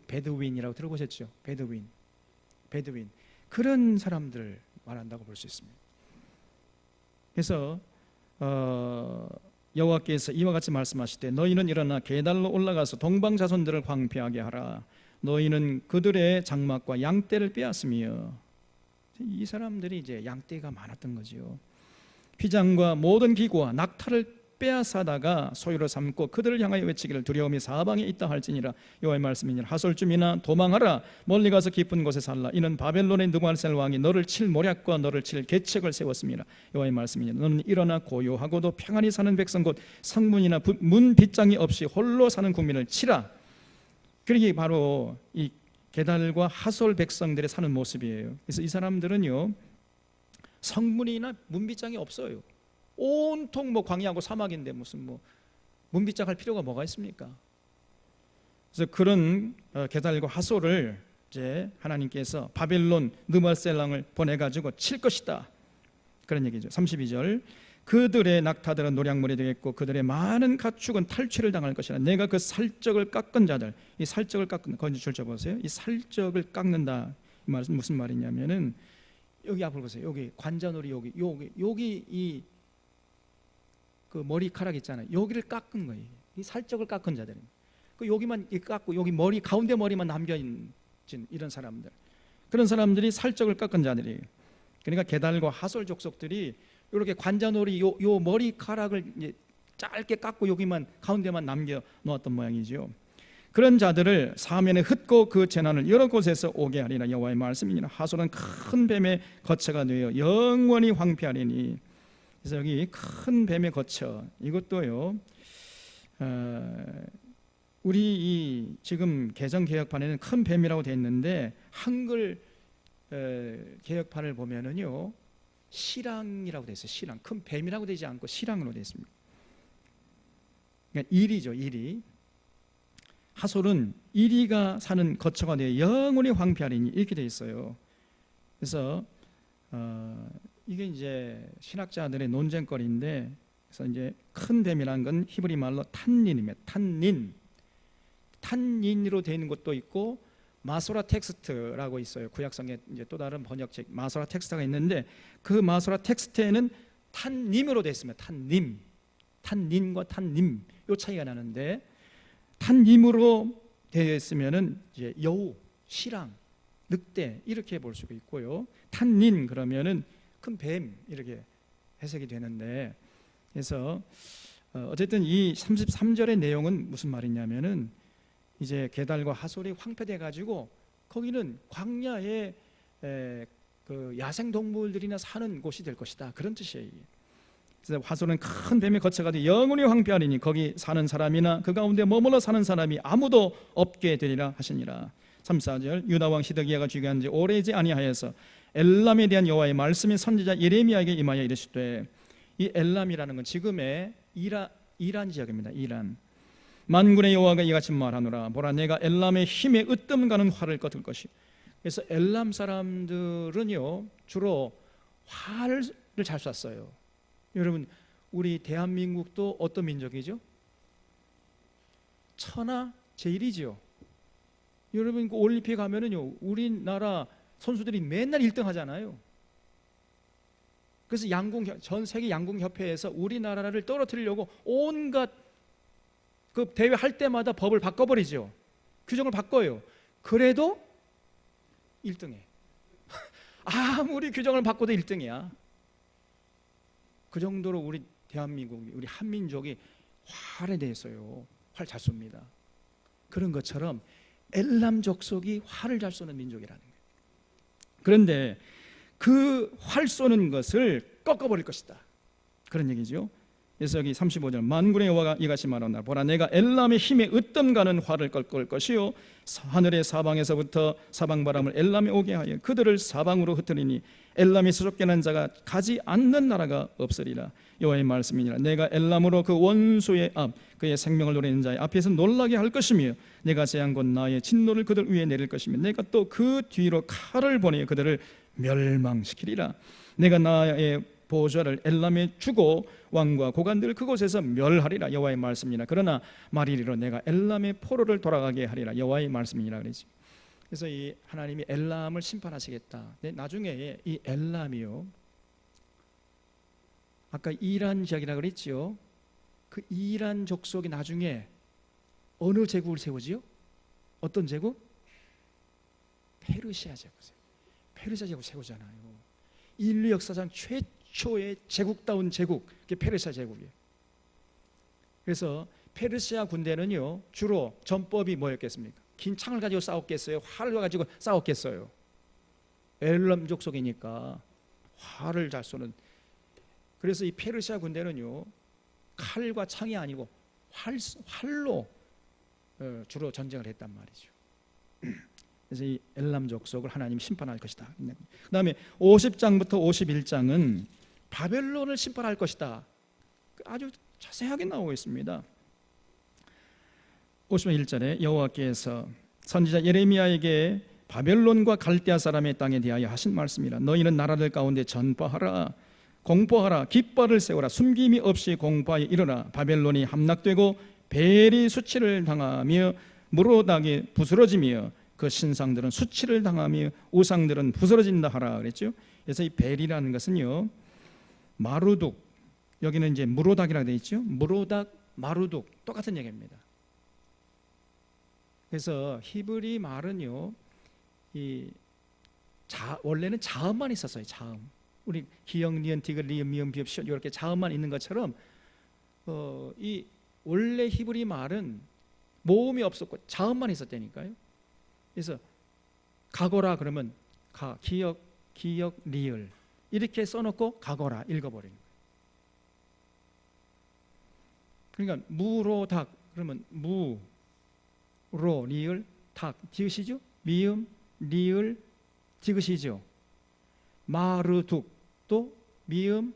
[SPEAKER 1] 베드윈이라고 들어보셨죠? 베드윈 그런 사람들 말한다고 볼 수 있습니다. 그래서 여호와께서 이와 같이 말씀하시되 너희는 일어나 게달로 올라가서 동방 자손들을 황폐하게 하라. 너희는 그들의 장막과 양떼를 빼앗으며. 이 사람들이 이제 양떼가 많았던 거죠. 휘장과 모든 기구와 낙타를 빼앗아다가 소유로 삼고 그들을 향하여 외치기를 두려움이 사방에 있다 할지니라. 여호와의 말씀이니라. 하솔쯤이나 도망하라. 멀리 가서 깊은 곳에 살라. 이는 바벨론의 느부갓네살 왕이 너를 칠 모략과 너를 칠 계책을 세웠습니다. 여호와의 말씀이니라. 너는 일어나 고요하고도 평안히 사는 백성 곧 성문이나 문 빗장이 없이 홀로 사는 국민을 치라. 그게 바로 이 게달과 하솔 백성들의 사는 모습이에요. 그래서 이 사람들은요, 성문이나 문빗장이 없어요. 온통 광야하고 사막인데 무슨 문빗장 할 필요가 뭐가 있습니까? 그래서 그런 게달과 하솔을 이제 하나님께서 바벨론 느부갓네살 왕을 보내가지고 칠 것이다, 그런 얘기죠. 32절 그들의 낙타들은 노략물이 되겠고 그들의 많은 가축은 탈취를 당할 것이라. 내가 그 살적을 깎은 자들, 이 살적을 깎는, 거기 줄 쳐보세요. 이 살적을 깎는다, 이 말은 무슨 말이냐면은 여기 앞을 보세요. 여기 관자놀이 여기 이 그 머리카락 있잖아요. 여기를 깎은 거예요. 이 살적을 깎은 자들입니다. 그 여기만 깎고 여기 머리 가운데 머리만 남겨진 이런 사람들, 그런 사람들이 살적을 깎은 자들이에요. 그러니까 게달과 하솔 족속들이 이렇게 관자놀이 요 머리카락을 이제 짧게 깎고 여기만 가운데만 남겨 놓았던 모양이죠. 그런 자들을 사면에 흩고 그 재난을 여러 곳에서 오게 하리라. 여호와의 말씀이니라. 하솔은 큰 뱀의 거처가 되어 영원히 황폐하리니. 그래서 여기 큰 뱀의 거처, 이것도요, 우리 이 지금 개정 개혁판에는 큰 뱀이라고 되어 있는데 한글 개혁판을 보면은요 실랑이라고 되어 있어요. 실랑, 큰 뱀이라고 되지 않고 실랑으로 되어 있습니다. 그러니까 이리죠, 이리. 하솔은 이리가 사는 거처가 되어 영원히 황폐하리니, 이렇게 되어 있어요. 그래서 이게 이제 신학자들의 논쟁거리인데, 그래서 이제 큰 뱀이라는 건 히브리 말로 탄닌입니다. 탄닌으로 되어 있는 것도 있고 마소라 텍스트라고 있어요. 구약성에 이제 또 다른 번역책 마소라 텍스트가 있는데 그 마소라 텍스트에는 탄님으로 되어 있습니다. 탄님과 탄님 요 차이가 나는데, 탄님으로 되어 있으면은 이제 여우, 시랑, 늑대 이렇게 볼 수가 있고요. 탄닌 그러면은 큰 뱀 이렇게 해석이 되는데, 그래서 어쨌든 이 33절의 내용은 무슨 말이냐면은 이제 게달과 하솔이 황폐돼 가지고 거기는 광야에 그 야생 동물들이나 사는 곳이 될 것이다, 그런 뜻이에요. 그래서 하솔은 큰 뱀의 거처가 되어 영원히 황폐하리니 거기 사는 사람이나 그 가운데 머물러 사는 사람이 아무도 없게 되리라 하시니라. 34절 유다 왕 시드기야가 주기한 지 오래지 아니하여서 엘람에 대한 여호와의 말씀이 선지자 예레미야에게 임하여 이르시되, 이 엘람이라는 건 지금의 이란 지역입니다. 이란. 만군의 여호와가 이같이 말하노라. 보라, 내가 엘람의 힘에 으뜸 가는 활을 꺾을 것이. 그래서 엘람 사람들은요 주로 활을 잘 쐈어요. 여러분, 우리 대한민국도 어떤 민족이죠? 천하 제일이죠. 여러분, 그 올림픽 가면은요, 우리나라 선수들이 맨날 1등 하잖아요. 그래서 전 세계 양궁협회에서 우리나라를 떨어뜨리려고 온갖 그 대회 할 때마다 법을 바꿔버리죠. 규정을 바꿔요. 그래도 1등해. 아무리 규정을 바꿔도 1등이야. 그 정도로 우리 대한민국, 우리 한민족이 활에 대해서요, 활 잘 쏩니다. 그런 것처럼 엘람 족속이 활을 잘 쏘는 민족이라는 거예요. 그런데 그 활 쏘는 것을 꺾어버릴 것이다, 그런 얘기죠. 그래서 여기 35절, 만군의 여호와가 이같이 말하노라. 보라, 내가 엘람의 힘에 으뜸가는 활을 꺾을 것이요 하늘의 사방에서부터 사방바람을 엘람에 오게 하여 그들을 사방으로 흩으리니 엘람이 수족견한 자가 가지 않는 나라가 없으리라. 여호와의 말씀이니라. 내가 엘람으로 그 원수의 앞, 그의 생명을 노리는 자의 앞에서 놀라게 할 것이며 내가 재앙 곧 나의 진노를 그들 위에 내릴 것이며 내가 또 그 뒤로 칼을 보내 그들을 멸망시키리라. 내가 나의 보좌를 엘람에 주고 왕과 고관들 그곳에서 멸하리라. 여호와의 말씀이니라. 그러나 말이리로 내가 엘람의 포로를 돌아가게 하리라. 여호와의 말씀이니라 그러지. 그래서 이 하나님이 엘람을 심판하시겠다. 나중에 이 엘람이요, 아까 이란 지역이라 그랬지요. 그 이란 족속이 나중에 어느 제국을 세우지요? 어떤 제국? 페르시아 제국. 페르시아 제국 세우잖아요. 인류 역사상 최초의 제국다운 제국, 그게 페르시아 제국이에요. 그래서 페르시아 군대는요, 주로 전법이 뭐였겠습니까? 긴 창을 가지고 싸웠겠어요? 활을 가지고 싸웠겠어요? 엘람 족속이니까 활을 잘 쏘는. 그래서 이 페르시아 군대는요, 칼과 창이 아니고 활로 주로 전쟁을 했단 말이죠. 그래서 이 엘람 족속을 하나님 심판할 것이다. 그 다음에 50장부터 51장은 바벨론을 심판할 것이다. 아주 자세하게 나오고 있습니다. 51절에 여호와께서 선지자 예레미야에게 바벨론과 갈대아 사람의 땅에 대하여 하신 말씀이라. 너희는 나라들 가운데 전파하라, 공포하라, 깃발을 세우라, 숨김이 없이 공포하여 이르라. 바벨론이 함락되고 벨이 수치를 당하며 무로닥이 부스러지며 그 신상들은 수치를 당하며 우상들은 부스러진다 하라 그랬죠. 그래서 이 벨이라는 것은요, 마루둑, 여기는 이제 무로닥이라고 되어 있죠. 무로닥, 마루둑 똑같은 얘기입니다. 그래서 히브리 말은요, 원래는 자음만 있었어요. 자음. 우리 기역, 니은, 디귿, 리음, 미음, 비읍, 시옷 이렇게 자음만 있는 것처럼 이 원래 히브리 말은 모음이 없었고 자음만 있었다니까요. 그래서 가거라 그러면 기역, 리을 이렇게 써놓고 가거라 읽어버리는 거예요. 그러니까 무로닥 그러면 무, 로, 리을, 닥, 디귿이죠. 미음, 리을, 디귿이죠. 마르둑도 미음,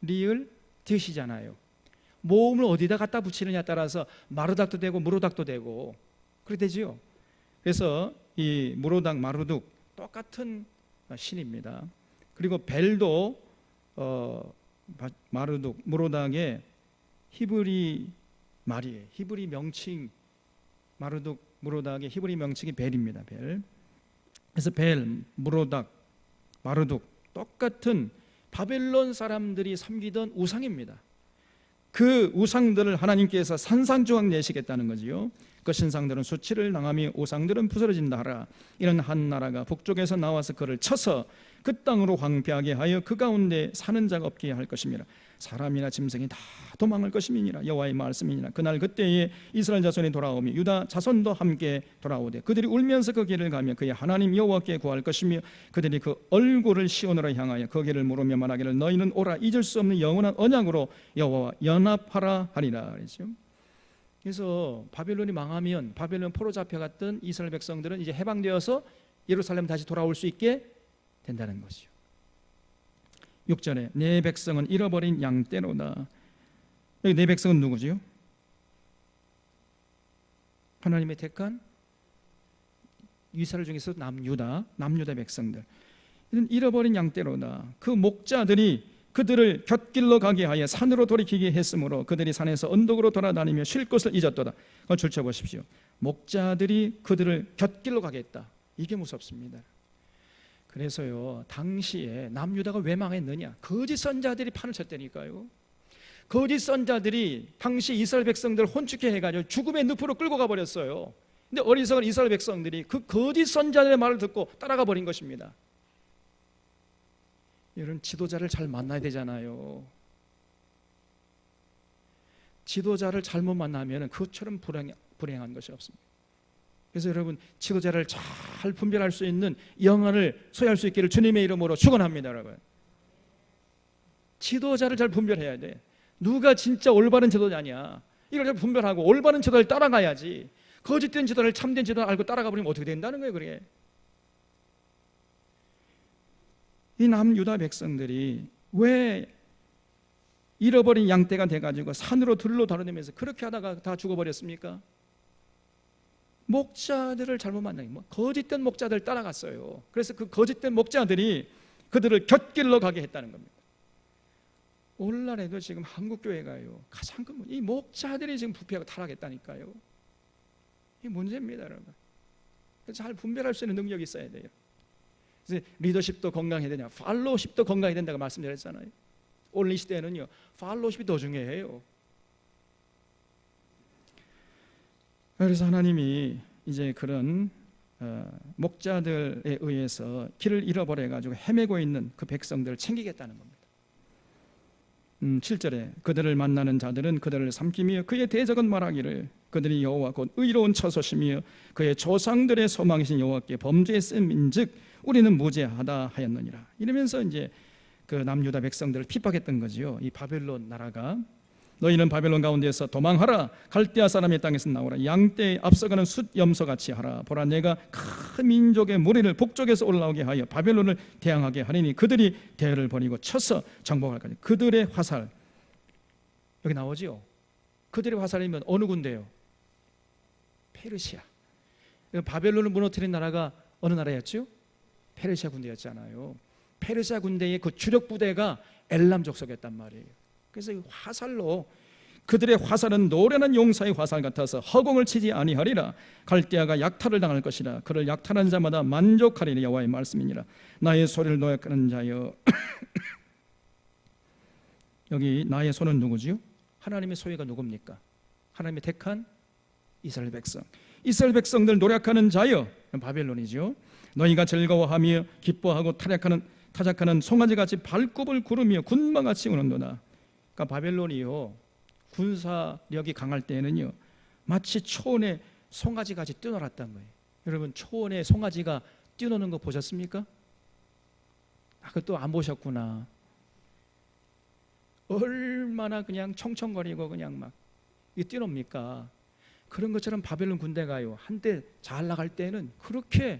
[SPEAKER 1] 리을, 디귿이잖아요. 모음을 어디다 갖다 붙이느냐에 따라서 마르닥도 되고 무로닥도 되고 그렇게 되지요. 그래서 이 무로닥, 마르둑 똑같은 신입니다. 그리고 벨도 마르둑, 무로닥의 히브리 말이에요. 히브리 명칭, 마르둑, 무로닥의 히브리 명칭이 벨입니다. 벨. 그래서 벨, 무로닥, 마르둑 똑같은 바벨론 사람들이 섬기던 우상입니다. 그 우상들을 하나님께서 산산조각 내시겠다는 거지요. 그 신상들은 수치를 당하며 우상들은 부스러진다 하라. 이런 한 나라가 북쪽에서 나와서 그를 쳐서 그 땅으로 황폐하게 하여 그 가운데 사는 자가 없게 할 것입니다. 사람이나 짐승이 다 도망할 것임이니라. 여호와의 말씀이니라. 그날 그때에 이스라엘 자손이 돌아오며 유다 자손도 함께 돌아오되 그들이 울면서 그 길을 가며 그의 하나님 여호와께 구할 것이며 그들이 그 얼굴을 시온으로 향하여 그 길을 물으며 말하기를 너희는 오라 잊을 수 없는 영원한 언약으로 여호와와 연합하라 하리라. 그래서 바벨론이 망하면 바벨론 포로 잡혀갔던 이스라엘 백성들은 이제 해방되어서 예루살렘 다시 돌아올 수 있게 된다는 것이죠. 6절에 내 백성은 잃어버린 양떼로다. 여기 내 백성은 누구지요? 하나님의 택한 이스라엘 중에서 남유다 백성들. 잃어버린 양떼로다. 그 목자들이 그들을 곁길로 가게 하여 산으로 돌이키게 했으므로 그들이 산에서 언덕으로 돌아다니며 쉴 곳을 잊었도다. 그걸 줄쳐보십시오. 목자들이 그들을 곁길로 가게 했다. 이게 무섭습니다. 그래서요, 당시에 남유다가 왜 망했느냐? 거짓 선자들이 판을 쳤다니까요. 거짓 선자들이 당시 이스라엘 백성들을 혼축해 해가지고 죽음의 늪으로 끌고 가버렸어요. 근데 어리석은 이스라엘 백성들이 그 거짓 선자들의 말을 듣고 따라가 버린 것입니다. 이런 지도자를 잘 만나야 되잖아요. 지도자를 잘못 만나면 그것처럼 불행한 것이 없습니다. 그래서 여러분, 지도자를 잘 분별할 수 있는 영안을 소유할 수 있기를 주님의 이름으로 축원합니다. 여러분, 지도자를 잘 분별해야 돼. 누가 진짜 올바른 지도자냐, 이걸 잘 분별하고 올바른 지도자를 따라가야지. 거짓된 지도자를 참된 지도자를 알고 따라가 버리면 어떻게 된다는 거예요. 그게 이 남유다 백성들이 왜 잃어버린 양떼가 돼가지고 산으로 들로 다니면서 그렇게 하다가 다 죽어버렸습니까? 목자들을 잘못 만나니, 거짓된 목자들 따라갔어요. 그래서 그 거짓된 목자들이 그들을 곁길로 가게 했다는 겁니다. 오늘날에도 지금 한국교회가요, 가장 큰 문제, 이 목자들이 지금 부패하고 타락했다니까요. 이 문제입니다, 여러분. 잘 분별할 수 있는 능력이 있어야 돼요. 그래서 리더십도 건강해야 되냐, 팔로우십도 건강해야 된다고 말씀드렸잖아요. 오늘 이 시대에는요, 팔로우십이 더 중요해요. 그래서 하나님이 이제 그런 목자들에 의해서 길을 잃어버려 가지고 헤매고 있는 그 백성들을 챙기겠다는 겁니다. 7절에 그들을 만나는 자들은 그들을 삼키며 그의 대적은 말하기를 그들이 여호와 곧 의로운 처소시며 그의 조상들의 소망이신 여호와께 범죄했음인즉 우리는 무죄하다 하였느니라. 이러면서 이제 그 남유다 백성들을 핍박했던 거지요. 이 바벨론 나라가 너희는 바벨론 가운데에서 도망하라. 갈대아 사람의 땅에서 나오라. 양떼에 앞서가는 숫 염소같이 하라. 보라, 내가 큰 민족의 무리를 북쪽에서 올라오게 하여 바벨론을 대항하게 하리니 그들이 대열을 벌이고 쳐서 정복할 것이다. 그들의 화살, 여기 나오지요. 그들의 화살이면 어느 군대요? 페르시아. 바벨론을 무너뜨린 나라가 어느 나라였죠? 페르시아 군대였잖아요. 페르시아 군대의 그 주력 부대가 엘람 족속이었단 말이에요. 그래서 이 화살로, 그들의 화살은 노련한 용사의 화살 같아서 허공을 치지 아니하리라. 갈대아가 약탈을 당할 것이라. 그를 약탈한 자마다 만족하리라. 여호와의 말씀이니라. 나의 소리를 노역하는 자여. 여기 나의 소는 누구지요? 하나님의 소유가 누굽니까? 하나님의 택한 이스라엘 백성. 이스라엘 백성들 노력하는 자여, 바벨론이죠. 너희가 즐거워하며 기뻐하고 타작하는 송아지같이 발굽을 구르며 군마같이 우는도다. 그러니까 바벨론이요, 군사력이 강할 때에는요, 마치 초원에 송아지같이 뛰어놀았다는 거예요. 여러분, 초원에 송아지가 뛰어노는 거 보셨습니까? 그것도 안 보셨구나. 얼마나 그냥 청청거리고 그냥 막 뛰어놉니까? 그런 것처럼 바벨론 군대가요, 한때 잘 나갈 때는 그렇게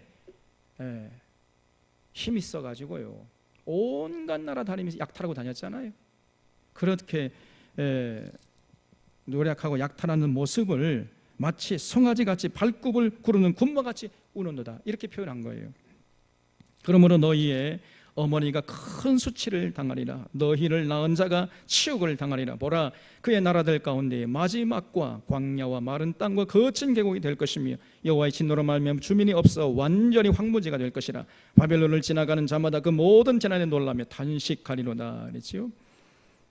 [SPEAKER 1] 힘이 있어가지고요, 온갖 나라 다니면서 약탈하고 다녔잖아요. 그렇게 노력하고 약탈하는 모습을 마치 송아지같이 발굽을 구르는 군마같이 우는도다, 이렇게 표현한 거예요. 그러므로 너희의 어머니가 큰 수치를 당하리라. 너희를 낳은 자가 치욕을 당하리라. 보라, 그의 나라들 가운데 마지막과 광야와 마른 땅과 거친 계곡이 될 것이며 여호와의 진노로 말미암아 주민이 없어 완전히 황무지가 될 것이라. 바벨론을 지나가는 자마다 그 모든 재난에 놀라며 탄식하리로다. 그랬지요.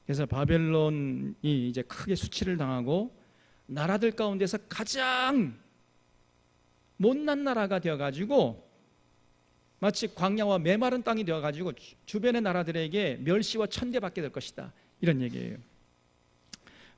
[SPEAKER 1] 그래서 바벨론이 이제 크게 수치를 당하고 나라들 가운데서 가장 못난 나라가 되어가지고 마치 광야와 메마른 땅이 되어가지고 주변의 나라들에게 멸시와 천대받게 될 것이다, 이런 얘기예요.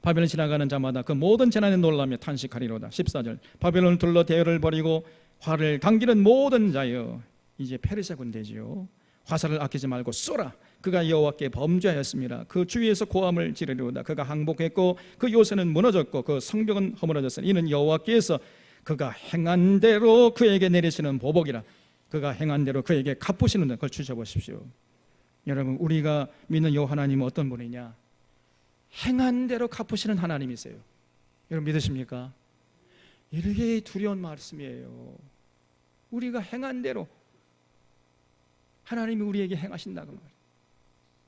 [SPEAKER 1] 바벨론 지나가는 자마다 그 모든 재난에 놀라며 탄식하리로다. 14절 바벨론을 둘러 대열을 벌이고 화를 당기는 모든 자여. 이제 페르시아 군대지요. 화살을 아끼지 말고 쏘라. 그가 여호와께 범죄하였습니다. 그 주위에서 고함을 지르리로다. 그가 항복했고 그 요새는 무너졌고 그 성벽은 허물어졌으니 이는 여호와께서 그가 행한 대로 그에게 내리시는 보복이라. 그가 행한 대로 그에게 갚으시는 걸 주셔보십시오. 여러분, 우리가 믿는 여호와 하나님은 어떤 분이냐? 행한 대로 갚으시는 하나님이세요. 여러분 믿으십니까? 이렇게 두려운 말씀이에요. 우리가 행한 대로, 하나님이 우리에게 행하신다고 말이에요.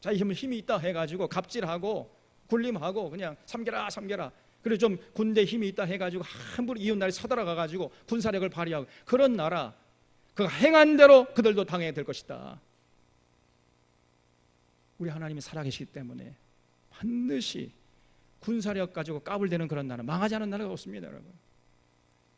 [SPEAKER 1] 자기 힘이 있다 해가지고 갑질하고 굴림하고 그냥 삼겨라 그리고 좀 군대 힘이 있다 해가지고 함부로 이웃 나라에 서들어가가지고 군사력을 발휘하고 그런 나라, 그 행한 대로 그들도 당해야 될 것이다. 우리 하나님이 살아계시기 때문에 반드시 군사력 가지고 까불대는 그런 나라, 망하지 않은 나라가 없습니다. 여러분,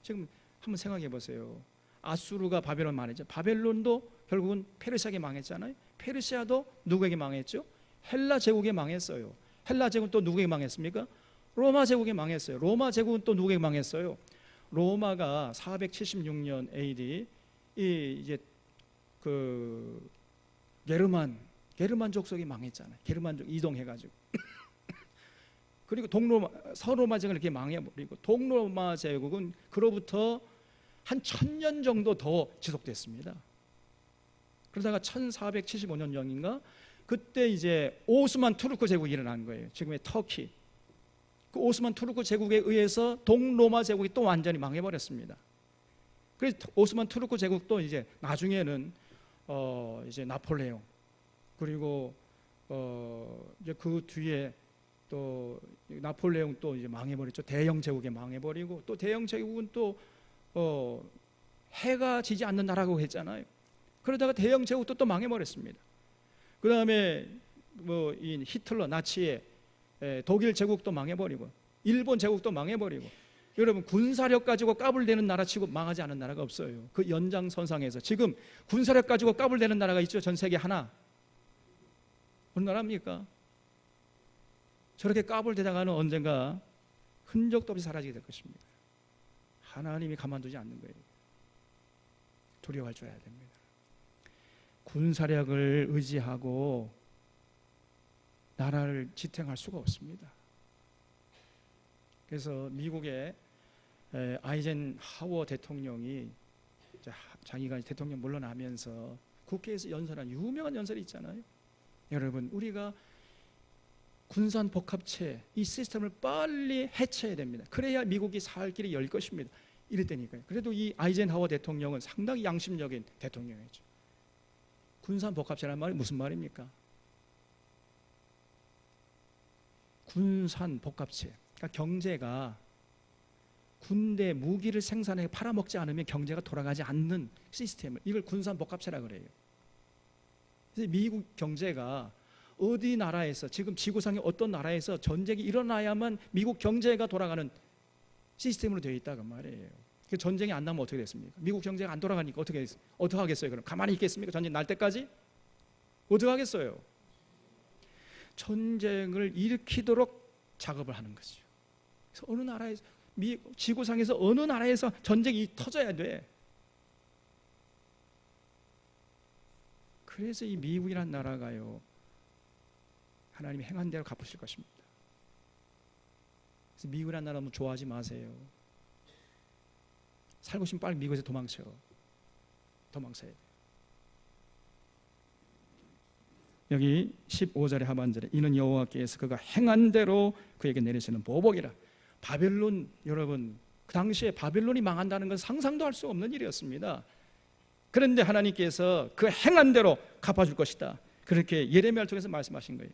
[SPEAKER 1] 지금 한번 생각해 보세요. 아수르가 바벨론 망했죠. 바벨론도 결국은 페르시아에게 망했잖아요. 페르시아도 누구에게 망했죠? 헬라 제국에 망했어요. 헬라 제국은 또 누구에게 망했습니까? 로마 제국에 망했어요. 로마 제국은 또 누구에게 망했어요? 로마가 476년 AD 이제 그 게르만 족속이 망했잖아요. 게르만족 이동해가지고 그리고 서로마 제국을 이렇게 망해버리고 동로마 제국은 그로부터 한 1000년 정도 더 지속됐습니다. 그러다가 1475년경인가 그때 이제 오스만 투르크 제국이 일어난 거예요. 지금의 터키. 그 오스만 투르크 제국에 의해서 동로마 제국이 또 완전히 망해버렸습니다. 그래서 오스만 투르크 제국도 이제 나중에는 이제 나폴레옹 그리고 이제 그 뒤에 또 나폴레옹 또 이제 망해버렸죠. 대영 제국에 망해버리고 또 대영 제국은 또 해가 지지 않는 나라고 했잖아요. 그러다가 대영 제국도 또 망해버렸습니다. 그 다음에 이 히틀러 나치의 독일 제국도 망해버리고 일본 제국도 망해버리고 여러분 군사력 가지고 까불대는 나라치고 망하지 않은 나라가 없어요. 그 연장선상에서 지금 군사력 가지고 까불대는 나라가 있죠. 전 세계 하나. 어느 나라입니까? 저렇게 까불대다가는 언젠가 흔적도 없이 사라지게 될 것입니다. 하나님이 가만두지 않는 거예요. 두려워할 줄 알아야 됩니다. 군사력을 의지하고 나라를 지탱할 수가 없습니다. 그래서 미국의 아이젠하워 대통령이 자기가 대통령 물러나면서 국회에서 연설한 유명한 연설이 있잖아요. 여러분, 우리가 군산 복합체 이 시스템을 빨리 해체해야 됩니다. 그래야 미국이 살 길이 열 것입니다. 이랬다니까요. 그래도 이 아이젠하워 대통령은 상당히 양심적인 대통령이죠. 군산 복합체란 말이 무슨 말입니까? 군산 복합체. 그러니까 경제가 군대 무기를 생산해 팔아먹지 않으면 경제가 돌아가지 않는 시스템을, 이걸 군산 복합체라고 그래요. 그래서 미국 경제가 어디 나라에서, 지금 지구상의 어떤 나라에서 전쟁이 일어나야만 미국 경제가 돌아가는 시스템으로 되어 있다고 말이에요. 전쟁이 안 나면 어떻게 됐습니까? 미국 경제가 안 돌아가니까 어떻게 하겠어요? 그럼 가만히 있겠습니까? 전쟁 날 때까지? 어떻게 하겠어요? 전쟁을 일으키도록 작업을 하는 거죠. 그래서 어느 나라에서, 지구상에서 어느 나라에서 전쟁이 터져야 돼. 그래서 이 미국이라는 나라가요, 하나님이 행한 대로 갚으실 것입니다. 그래서 미국이라는 나라 너무 좋아하지 마세요. 살고 싶으면 빨리 미국에서 도망쳐야 돼요. 여기 15절의 하반절에 이는 여호와께서 그가 행한 대로 그에게 내리시는 보복이라. 바벨론, 여러분, 그 당시에 바벨론이 망한다는 건 상상도 할 수 없는 일이었습니다. 그런데 하나님께서 그 행한 대로 갚아줄 것이다. 그렇게 예레미야를 통해서 말씀하신 거예요.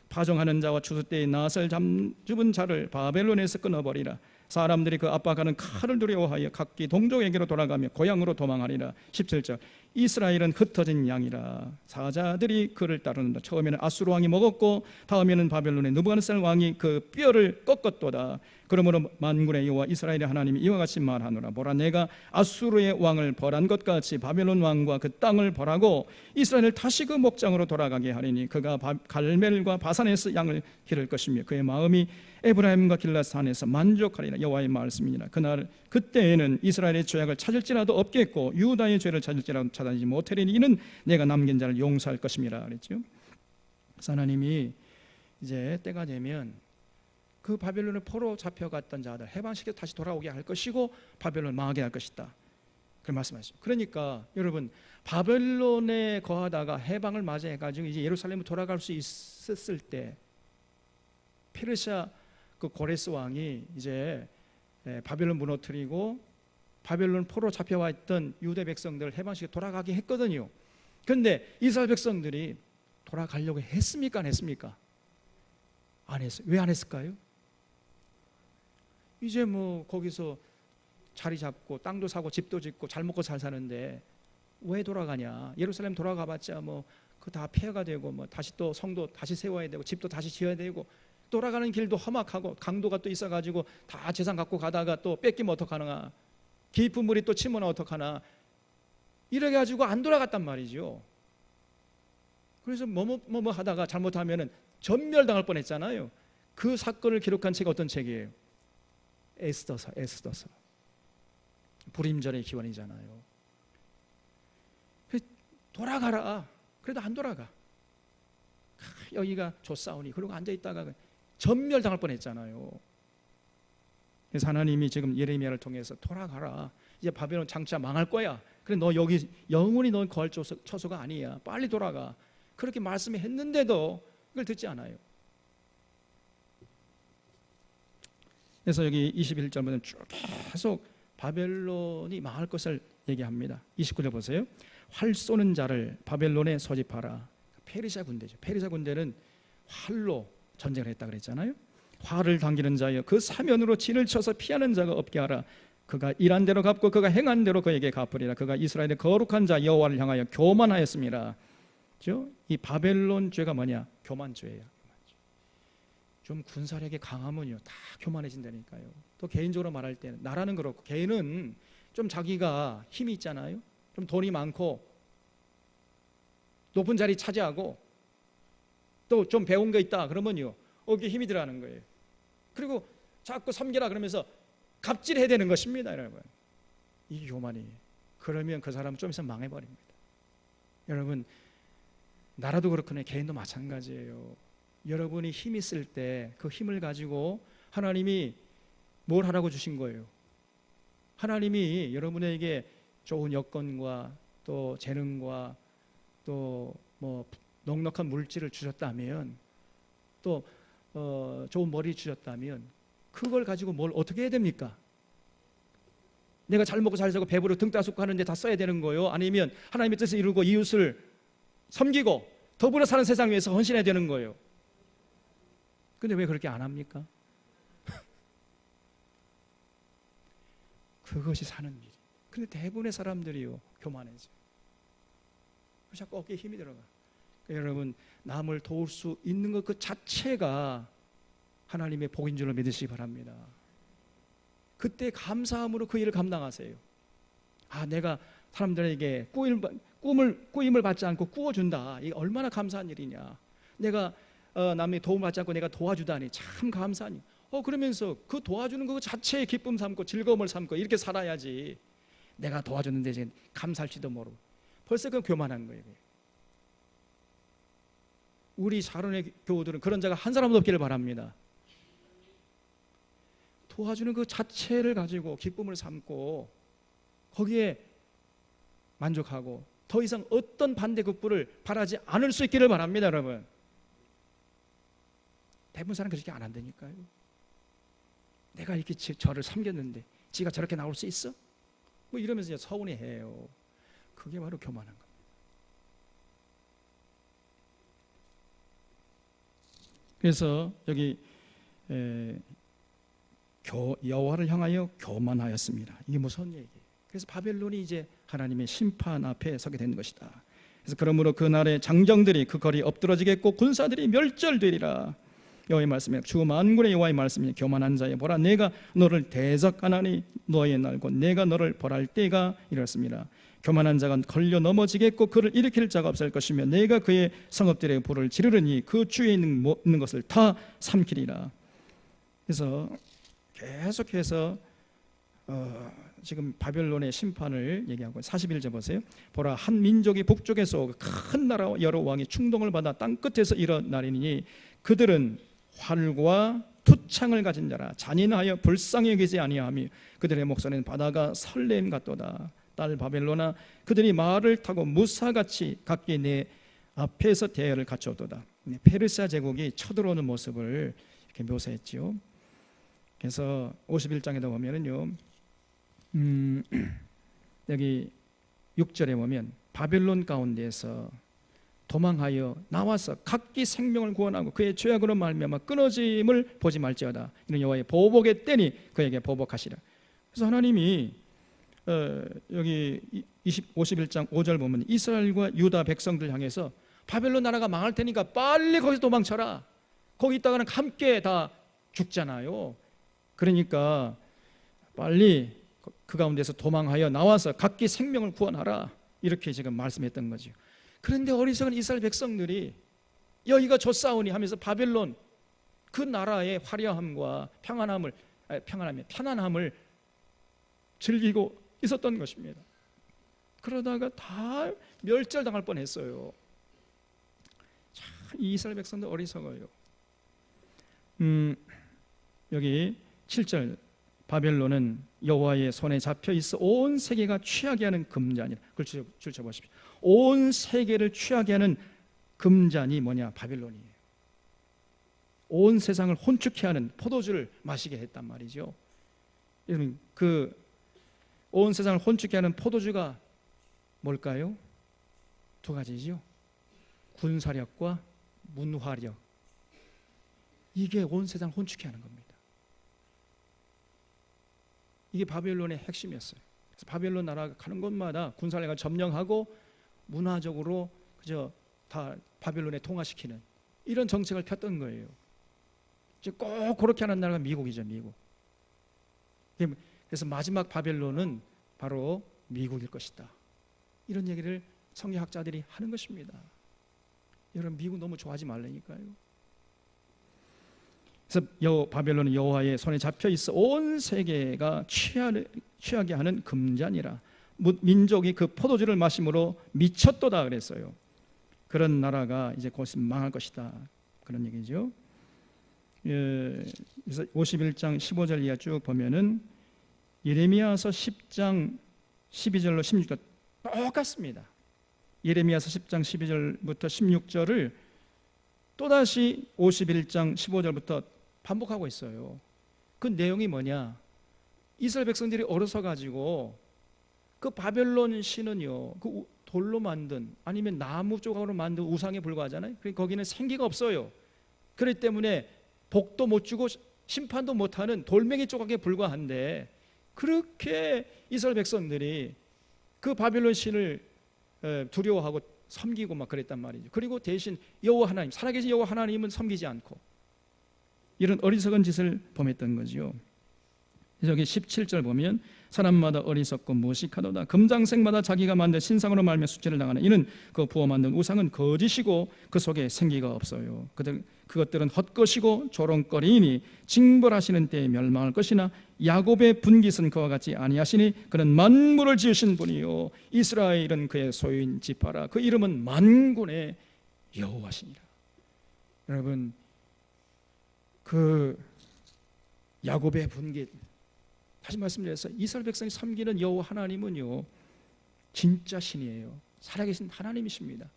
[SPEAKER 1] 파종하는 자와 추수 때에 낫을 잡은 자를 바벨론에서 끊어버리라. 사람들이 그 압박하는 칼을 두려워하여 각기 동족에게로 돌아가며 고향으로 도망하리라. 17절 이스라엘은 흩어진 양이라. 사자들이 그를 따르는다. 처음에는 아수르 왕이 먹었고 다음에는 바벨론의 느부갓네살 왕이 그 뼈를 꺾었도다. 그러므로 만군의 여호와 이스라엘의 하나님이 이와 같이 말하노라. 보라, 내가 아수르의 왕을 벌한 것 같이 바벨론 왕과 그 땅을 벌하고 이스라엘을 다시 그 목장으로 돌아가게 하리니 그가 갈멜과 바산에서 양을 기를 것이며 그의 마음이 에브라임과 길라산에서 만족하리라. 여호와의 말씀이니라. 그때에는 이스라엘의 죄악을 찾을지라도 없겠고 유다의 죄를 찾을지라도 찾아내지 못하리니 이는 내가 남긴 자를 용서할 것임이라 그랬죠. 그래서 하나님이 이제 때가 되면 그 바벨론의 포로 잡혀갔던 자들 해방시켜 다시 돌아오게 할 것이고 바벨론 망하게 할 것이다. 그런 말씀하시죠. 그러니까 여러분, 바벨론에 거하다가 해방을 맞이해가지고 이제 예루살렘으로 돌아갈 수 있었을 때 페르시아 그 고레스 왕이 이제 바벨론 무너뜨리고 바벨론 포로 잡혀와 있던 유대 백성들을 해방시켜 돌아가게 했거든요. 그런데 이스라엘 백성들이 돌아가려고 했습니까? 안 했습니까? 안 했어요. 왜 안 했을까요? 이제 뭐 거기서 자리 잡고 땅도 사고 집도 짓고 잘 먹고 잘 사는데 왜 돌아가냐? 예루살렘 돌아가봤자 뭐 그 다 폐허가 되고 뭐 다시 또 성도 다시 세워야 되고 집도 다시 지어야 되고 돌아가는 길도 험악하고 강도가 또 있어가지고 다 재산 갖고 가다가 또 뺏기면 어떡하나? 깊은 물이 또 치면 어떡하나? 이래 가지고 안 돌아갔단 말이죠. 그래서 뭐뭐 하다가 잘못하면은 전멸당할 뻔했잖아요. 그 사건을 기록한 책이 어떤 책이에요? 에스더서. 불임절의 기원이잖아요. 돌아가라. 그래도 안 돌아가. 여기가 좋사오니 그러고 앉아있다가 전멸당할 뻔했잖아요. 그래서 하나님이 지금 예레미야를 통해서 돌아가라. 이제 바벨론 장차 망할 거야. 그래 너 여기 영원히 너 거할 처소가 아니야. 빨리 돌아가. 그렇게 말씀했는데도 그걸 듣지 않아요. 그래서 여기 21절부터 쭉 계속 바벨론이 망할 것을 얘기합니다. 29절 보세요. 활 쏘는 자를 바벨론에 소집하라. 페르시아 군대죠. 페르시아 군대는 활로 전쟁을 했다 그랬잖아요. 활을 당기는 자여 그 사면으로 진을 쳐서 피하는 자가 없게 하라. 그가 일한 대로 갚고 그가 행한 대로 그에게 갚으리라. 그가 이스라엘의 거룩한 자 여호와를 향하여 교만하였습니다. 이 바벨론 죄가 뭐냐? 교만죄예요. 좀 군사력이 강하면요 다 교만해진다니까요. 또 개인적으로 말할 때는 나라는 그렇고 개인은 좀 자기가 힘이 있잖아요. 좀 돈이 많고 높은 자리 차지하고 또 좀 배운 거 있다 그러면요 어깨에 힘이 들어가는 거예요. 그리고 자꾸 섬기라 그러면서 갑질해야 되는 것입니다, 여러분. 이게 교만이에요. 그러면 그 사람은 좀 있으면 망해버립니다. 여러분 나라도 그렇거나 개인도 마찬가지예요. 여러분이 힘 있을 때 그 힘을 가지고 하나님이 뭘 하라고 주신 거예요? 하나님이 여러분에게 좋은 여건과 또 재능과 또 뭐 넉넉한 물질을 주셨다면 또 좋은 머리 주셨다면 그걸 가지고 뭘 어떻게 해야 됩니까? 내가 잘 먹고 잘 살고 배부르고 등 따숩고 하는데 다 써야 되는 거예요? 아니면 하나님의 뜻을 이루고 이웃을 섬기고 더불어 사는 세상 위해서 헌신해야 되는 거예요? 근데 왜 그렇게 안 합니까? 그것이 사는 일. 근데 대부분의 사람들이요 교만해져. 자꾸 어깨에 힘이 들어가. 그러니까 여러분 남을 도울 수 있는 것 그 자체가 하나님의 복인 줄로 믿으시기 바랍니다. 그때 감사함으로 그 일을 감당하세요. 아 내가 사람들에게 꾸임을 받지 않고 꾸어준다. 이게 얼마나 감사한 일이냐. 내가 남의 도움을 받지 않고 내가 도와주다니 참 감사하니. 그러면서 그 도와주는 것 자체에 기쁨 삼고 즐거움을 삼고 이렇게 살아야지. 내가 도와줬는데 이제 감사할지도 모르고 벌써 그건 교만한 거예요. 우리 사론의 교우들은 그런 자가 한 사람도 없기를 바랍니다. 도와주는 그 자체를 가지고 기쁨을 삼고 거기에 만족하고 더 이상 어떤 반대급부를 바라지 않을 수 있기를 바랍니다, 여러분. 대부분 사람 그렇게 안 한다니까요. 내가 이렇게 저를 섬겼는데 지가 저렇게 나올 수 있어? 뭐 이러면서 서운해해요. 그게 바로 교만한 겁니다. 그래서 여기 여호와를 향하여 교만하였습니다. 이게 무슨 얘기예요? 그래서 바벨론이 이제 하나님의 심판 앞에 서게 된 것이다. 그래서 그러므로 그날의 장정들이 그 거리 엎드러지겠고 군사들이 멸절되리라. 여호와의 말씀이 주 만군의 여호와의 말씀이 교만한 자여 보라 내가 너를 대적하나니 너의 날고 내가 너를 벌할 때가 이렇습니다. 교만한 자가 걸려 넘어지겠고 그를 일으킬 자가 없을 것이며 내가 그의 성읍들의 불을 지르르니 그 주에 있는 것을 다 삼키리라. 그래서 계속해서 지금 바벨론의 심판을 얘기하고 41절 보세요. 보라 한 민족이 북쪽에서 큰 나라 여러 왕이 충동을 받아 땅끝에서 일어나리니 그들은 활과 투창을 가진 자라 잔인하여 불쌍히 여기지 아니하며 그들의 목소리는 바다가 설렘 같도다. 딸 바벨론아 그들이 말을 타고 무사같이 각기 내 앞에서 대열을 갖추었도다. 페르시아 제국이 쳐들어오는 모습을 이렇게 묘사했지요. 그래서 51장에도 보면은요 여기 6절에 보면 바벨론 가운데서 도망하여 나와서 각기 생명을 구원하고 그의 죄악으로 말미암아 끊어짐을 보지 말지어다. 이는 여호와의 보복의 때니 그에게 보복하시라. 그래서 하나님이 여기 51장 5절 보면 이스라엘과 유다 백성들 향해서 바벨론 나라가 망할 테니까 빨리 거기서 도망쳐라. 거기 있다가는 함께 다 죽잖아요. 그러니까 빨리 그 가운데서 도망하여 나와서 각기 생명을 구원하라. 이렇게 지금 말씀했던 거죠. 그런데 어리석은 이스라엘 백성들이 여기가 좋사오니 하면서 바벨론 그 나라의 화려함과 편안함을 즐기고 있었던 것입니다. 그러다가 다 멸절당할 뻔했어요. 참, 이 이스라엘 백성들 어리석어요. 여기 7절 바벨론은 여호와의 손에 잡혀 있어 온 세계가 취하게 하는 금잔이라. 그걸 줄쳐보십시오. 온 세계를 취하게 하는 금잔이 뭐냐? 바벨론이에요. 온 세상을 혼축케 하는 포도주를 마시게 했단 말이죠. 여러분, 그 온 세상을 혼축케 하는 포도주가 뭘까요? 두 가지죠. 군사력과 문화력. 이게 온 세상을 혼축케 하는 겁니다. 이게 바벨론의 핵심이었어요. 그래서 바벨론 나라가 가는 곳마다 군사력을 점령하고 문화적으로 그저 다 바벨론에 통화시키는 이런 정책을 폈던 거예요. 이제 꼭 그렇게 하는 나라가 미국이죠, 미국. 그래서 마지막 바벨론은 바로 미국일 것이다. 이런 얘기를 성경학자들이 하는 것입니다. 여러분, 미국 너무 좋아하지 말라니까요. 그래서 바벨론은 여호와의 손에 잡혀 있어 온 세계가 취하게 하는 금잔이라. 민족이 그 포도주를 마심으로 미쳤도다 그랬어요. 그런 나라가 이제 곧 망할 것이다. 그런 얘기죠. 그래서 51장 15절 이하 쭉 보면은 예레미야서 10장 12절로 16절 똑같습니다. 예레미야서 10장 12절부터 16절을 또다시 51장 15절부터 반복하고 있어요. 그 내용이 뭐냐? 이스라엘 백성들이 어려서 가지고 그 바벨론 신은요, 그 돌로 만든 아니면 나무 조각으로 만든 우상에 불과하잖아요. 거기는 생기가 없어요. 그렇기 때문에 복도 못 주고 심판도 못하는 돌멩이 조각에 불과한데, 그렇게 이스라엘 백성들이 그 바벨론 신을 두려워하고 섬기고 막 그랬단 말이죠. 그리고 대신 여호와 하나님, 살아계신 여호와 하나님은 섬기지 않고 이런 어리석은 짓을 범했던 거죠. 여기 17절 보면 사람마다 어리석고 무식하도다. 금장색마다 자기가 만든 신상으로 말며 수치를 당하는 이는 그 부어 만든 우상은 거짓이고 그 속에 생기가 없어요. 그것들은 헛것이고 조롱거리이니 징벌하시는 때에 멸망할 것이나 야곱의 분깃은 그와 같지 아니하시니 그는 만물을 지으신 분이요 이스라엘은 그의 소유인 지파라. 그 이름은 만군의 여호와시니라. 여러분, 그 야곱의 분깃, 다시 말씀드려서 이스라엘 백성이 섬기는 여호와 하나님은요 진짜 신이에요. 살아계신 하나님이십니다.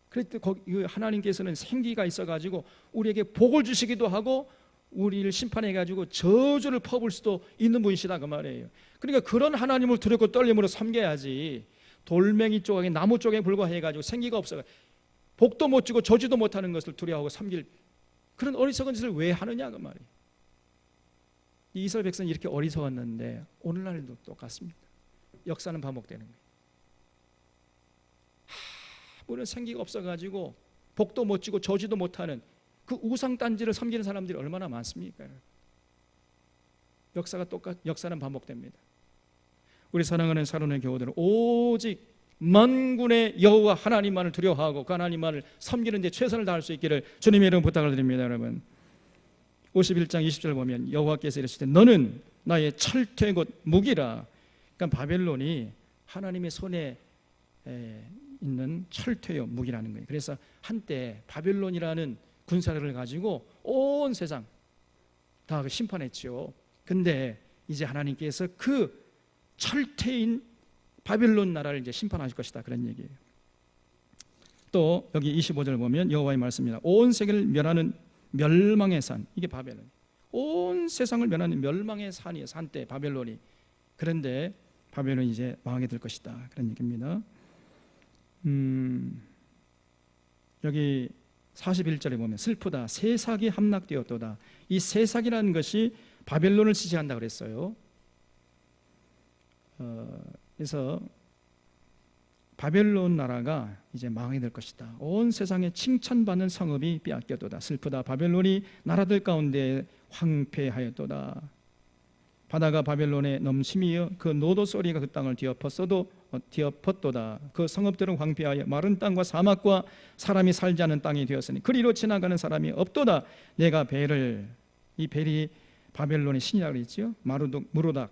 [SPEAKER 1] 그랬더니 거기 하나님께서는 생기가 있어가지고 우리에게 복을 주시기도 하고 우리를 심판해가지고 저주를 퍼부을 수도 있는 분이시다 그 말이에요. 그러니까 그런 하나님을 두렵고 떨림으로 섬겨야지 돌멩이 조각에 나무 조각에 불과해가지고 생기가 없어 복도 못 주고 저주도 못하는 것을 두려워하고 섬길 그런 어리석은 짓을 왜 하느냐 그 말이에요. 이스라엘 백성이 이렇게 어리석었는데 오늘날도 똑같습니다. 역사는 반복되는 거예요. 우리는 생기가 없어가지고 복도 못 주고 저주도 못하는 그 우상단지를 섬기는 사람들이 얼마나 많습니까? 역사는 반복됩니다. 우리 사랑하는 사론의 교우들은 오직 만군의 여호와 하나님만을 두려워하고 그 하나님만을 섬기는 데 최선을 다할 수 있기를 주님의 이름 부탁을 드립니다. 여러분, 51장 20절 보면 여호와께서 이르시되 너는 나의 철퇴 곧 무기라. 그러니까 바벨론이 하나님의 손에 있는 철퇴요 무기라는 거예요. 그래서 한때 바벨론이라는 군사력을 가지고 온 세상 다 심판했죠. 근데 이제 하나님께서 그 철퇴인 바벨론 나라를 이제 심판하실 것이다 그런 얘기예요. 또 여기 25절 보면 여호와의 말씀입니다. 온 세계를 멸하는 멸망의 산, 이게 바벨론. 온 세상을 멸하는 멸망의 산이에요. 산때 바벨론이. 그런데 바벨론이 이제 망하게 될 것이다 그런 얘기입니다. 여기 41절에 보면 슬프다 새삭이 함락되었도다. 이 새삭이라는 것이 바벨론을 지칭한다 그랬어요. 그래서 바벨론 나라가 이제 망하게 될 것이다. 온 세상에 칭찬받는 성읍이 빼앗겼도다. 슬프다 바벨론이 나라들 가운데 황폐하였도다. 바다가 바벨론에 넘심이여 그 노도 소리가 그 땅을 뒤엎었도다. 그 성읍들은 황폐하여 마른 땅과 사막과 사람이 살지 않은 땅이 되었으니 그리로 지나가는 사람이 없도다. 내가 벨을, 이 벨이 바벨론의 신이라고 그랬죠. 무로닥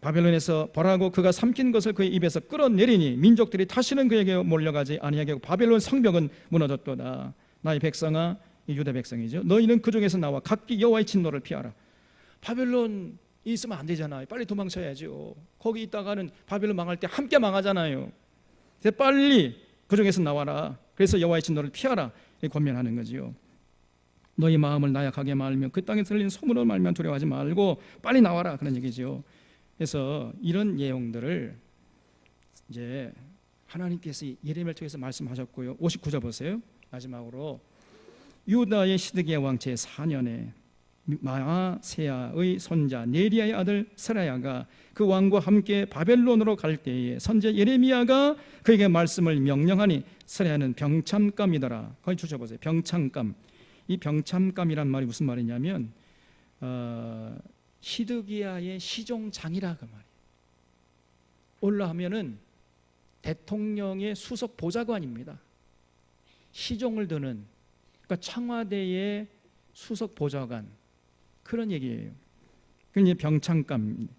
[SPEAKER 1] 바벨론에서 벌하고 그가 삼킨 것을 그의 입에서 끌어내리니 민족들이 다시는 그에게 몰려가지 아니하게 하고 바벨론 성벽은 무너졌도다. 나의 백성아, 이 유다 백성이죠. 너희는 그 중에서 나와 각기 여호와의 진노를 피하라. 바벨론 있으면 안 되잖아요. 빨리 도망쳐야죠. 거기 있다가는 바벨론 망할 때 함께 망하잖아요. 그래서 빨리 그 중에서 나와라. 그래서 여호와의 진노를 피하라. 권면하는 거지요. 너희 마음을 나약하게 말며 그 땅에 들린 소문을 말면 두려워하지 말고 빨리 나와라. 그런 얘기죠. 그래서 이런 내용들을 이제 하나님께서 예레미야를 통해서 말씀하셨고요. 59절 보세요. 마지막으로 유다의 시드기야 왕 제4년에 마아세야의 손자 네리야의 아들 스라야가 그 왕과 함께 바벨론으로 갈 때에 선지자 예레미야가 그에게 말씀을 명령하니 스라야는 병참감이더라. 거기 주셔보세요. 병참감. 이 병참감이란 말이 무슨 말이냐면 시드기야의 시종장이라 그 말이에요. 올라하면은 대통령의 수석 보좌관입니다. 시종을 드는, 그러니까 청와대의 수석 보좌관 그런 얘기예요. 그 병창감.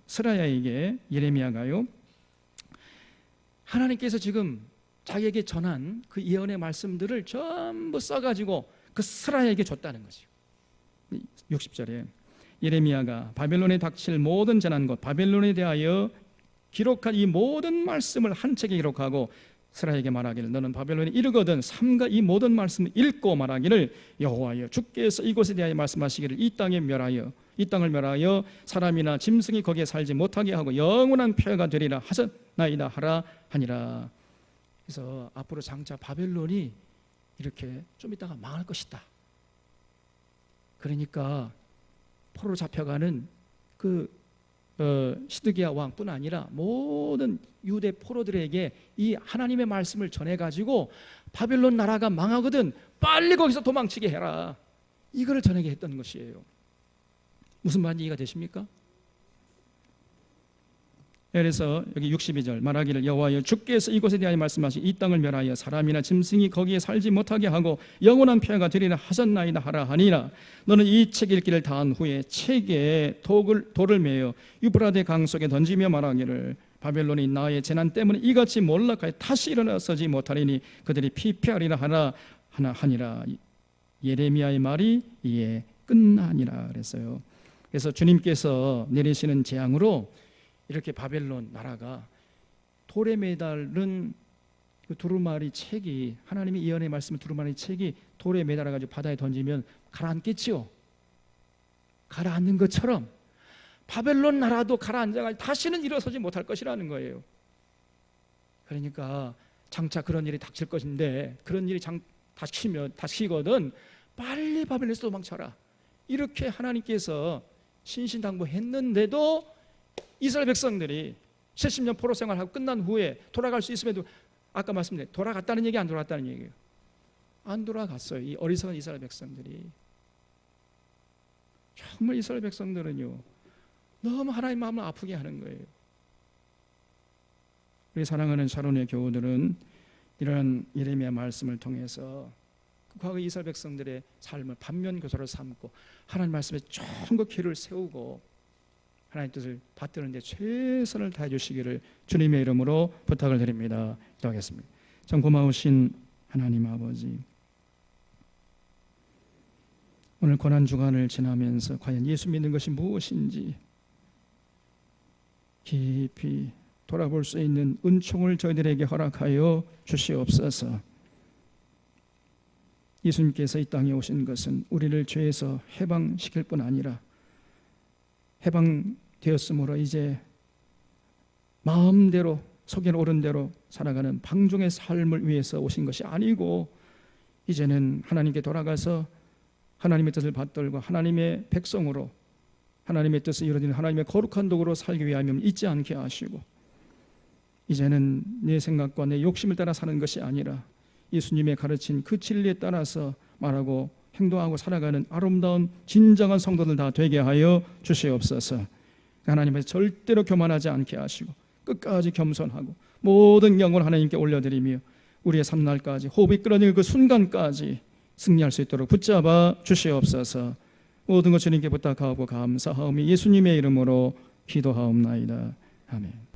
[SPEAKER 1] 스라야에게 예레미야가요, 하나님께서 지금 자기에게 전한 그 예언의 말씀들을 전부 써가지고 그 스라야에게 줬다는 거죠. 60절에 예레미야가 바벨론에 닥칠 모든 재난과 바벨론에 대하여 기록한 이 모든 말씀을 한 책에 기록하고 스라야에게 말하기를 너는 바벨론에 이르거든 삼가 이 모든 말씀을 읽고 말하기를 여호와여 주께서 이곳에 대하여 말씀하시기를 이 땅을 멸하여 사람이나 짐승이 거기에 살지 못하게 하고 영원한 폐허가 되리라 하셨나이다 하라 하니라. 그래서 앞으로 장차 바벨론이 이렇게 좀 있다가 망할 것이다. 그러니까 포로로 잡혀가는 시드기야 왕뿐 아니라 모든 유대 포로들에게 이 하나님의 말씀을 전해가지고 바벨론 나라가 망하거든 빨리 거기서 도망치게 해라. 이거를 전하게 했던 것이에요. 무슨 말인지 이해가 되십니까? 그래서 여기 62절 말하기를 여호와여 주께서 이곳에 대하여 말씀하시 이 땅을 멸하여 사람이나 짐승이 거기에 살지 못하게 하고 영원한 폐허가 되리라 하셨나이다 하라 하니라. 너는 이 책 읽기를 다한 후에 책에 돌을 매어 유브라데 강 속에 던지며 말하기를 바벨론이 나의 재난 때문에 이같이 몰락하여 다시 일어나서지 못하리니 그들이 피폐하리라 하니라. 예레미야의 말이 이에 끝나니라 그랬어요. 그래서 주님께서 내리시는 재앙으로 이렇게 바벨론 나라가 돌에 매달은 그 두루마리 책이, 하나님의 예언의 말씀을 두루마리 책이 돌에 매달아 가지고 바다에 던지면 가라앉겠지요. 가라앉는 것처럼 바벨론 나라도 가라앉아가지고 다시는 일어서지 못할 것이라는 거예요. 그러니까 장차 그런 일이 닥칠 것인데 그런 일이 닥치거든 빨리 바벨론에서 도망쳐라. 이렇게 하나님께서 신신당부했는데도 이스라엘 백성들이 70년 포로 생활하고 끝난 후에 돌아갈 수 있음에도 아까 말씀드린 돌아갔다는 얘기 안 돌아갔다는 얘기예요. 안 돌아갔어요. 이 어리석은 이스라엘 백성들이. 정말 이스라엘 백성들은요 너무 하나님 마음을 아프게 하는 거예요. 우리 사랑하는 샤론의 교우들은 이런 예레미야 말씀을 통해서 과거 이스라엘 백성들의 삶을 반면교사로 삼고 하나님 말씀에 정확 길을 세우고 하나님 뜻을 받드는 데 최선을 다해 주시기를 주님의 이름으로 부탁을 드립니다. 기도하겠습니다. 참 고마우신 하나님 아버지, 오늘 고난주간을 지나면서 과연 예수 믿는 것이 무엇인지 깊이 돌아볼 수 있는 은총을 저희들에게 허락하여 주시옵소서. 예수님께서 이 땅에 오신 것은 우리를 죄에서 해방시킬 뿐 아니라 해방되었으므로 이제 마음대로 속에 오른 대로 살아가는 방종의 삶을 위해서 오신 것이 아니고 이제는 하나님께 돌아가서 하나님의 뜻을 받들고 하나님의 백성으로 하나님의 뜻을 이루어지는 하나님의 거룩한 도구로 살기 위하여 잊지 않게 하시고 이제는 내 생각과 내 욕심을 따라 사는 것이 아니라 예수님의 가르친 그 진리에 따라서 말하고 행동하고 살아가는 아름다운 진정한 성도들 다 되게 하여 주시옵소서. 하나님께서 절대로 교만하지 않게 하시고 끝까지 겸손하고 모든 영광을 하나님께 올려드리며 우리의 삶날까지 호흡이 끌어내릴 그 순간까지 승리할 수 있도록 붙잡아 주시옵소서. 모든 것 주님께 부탁하고 감사하오며 예수님의 이름으로 기도하옵나이다. 아멘.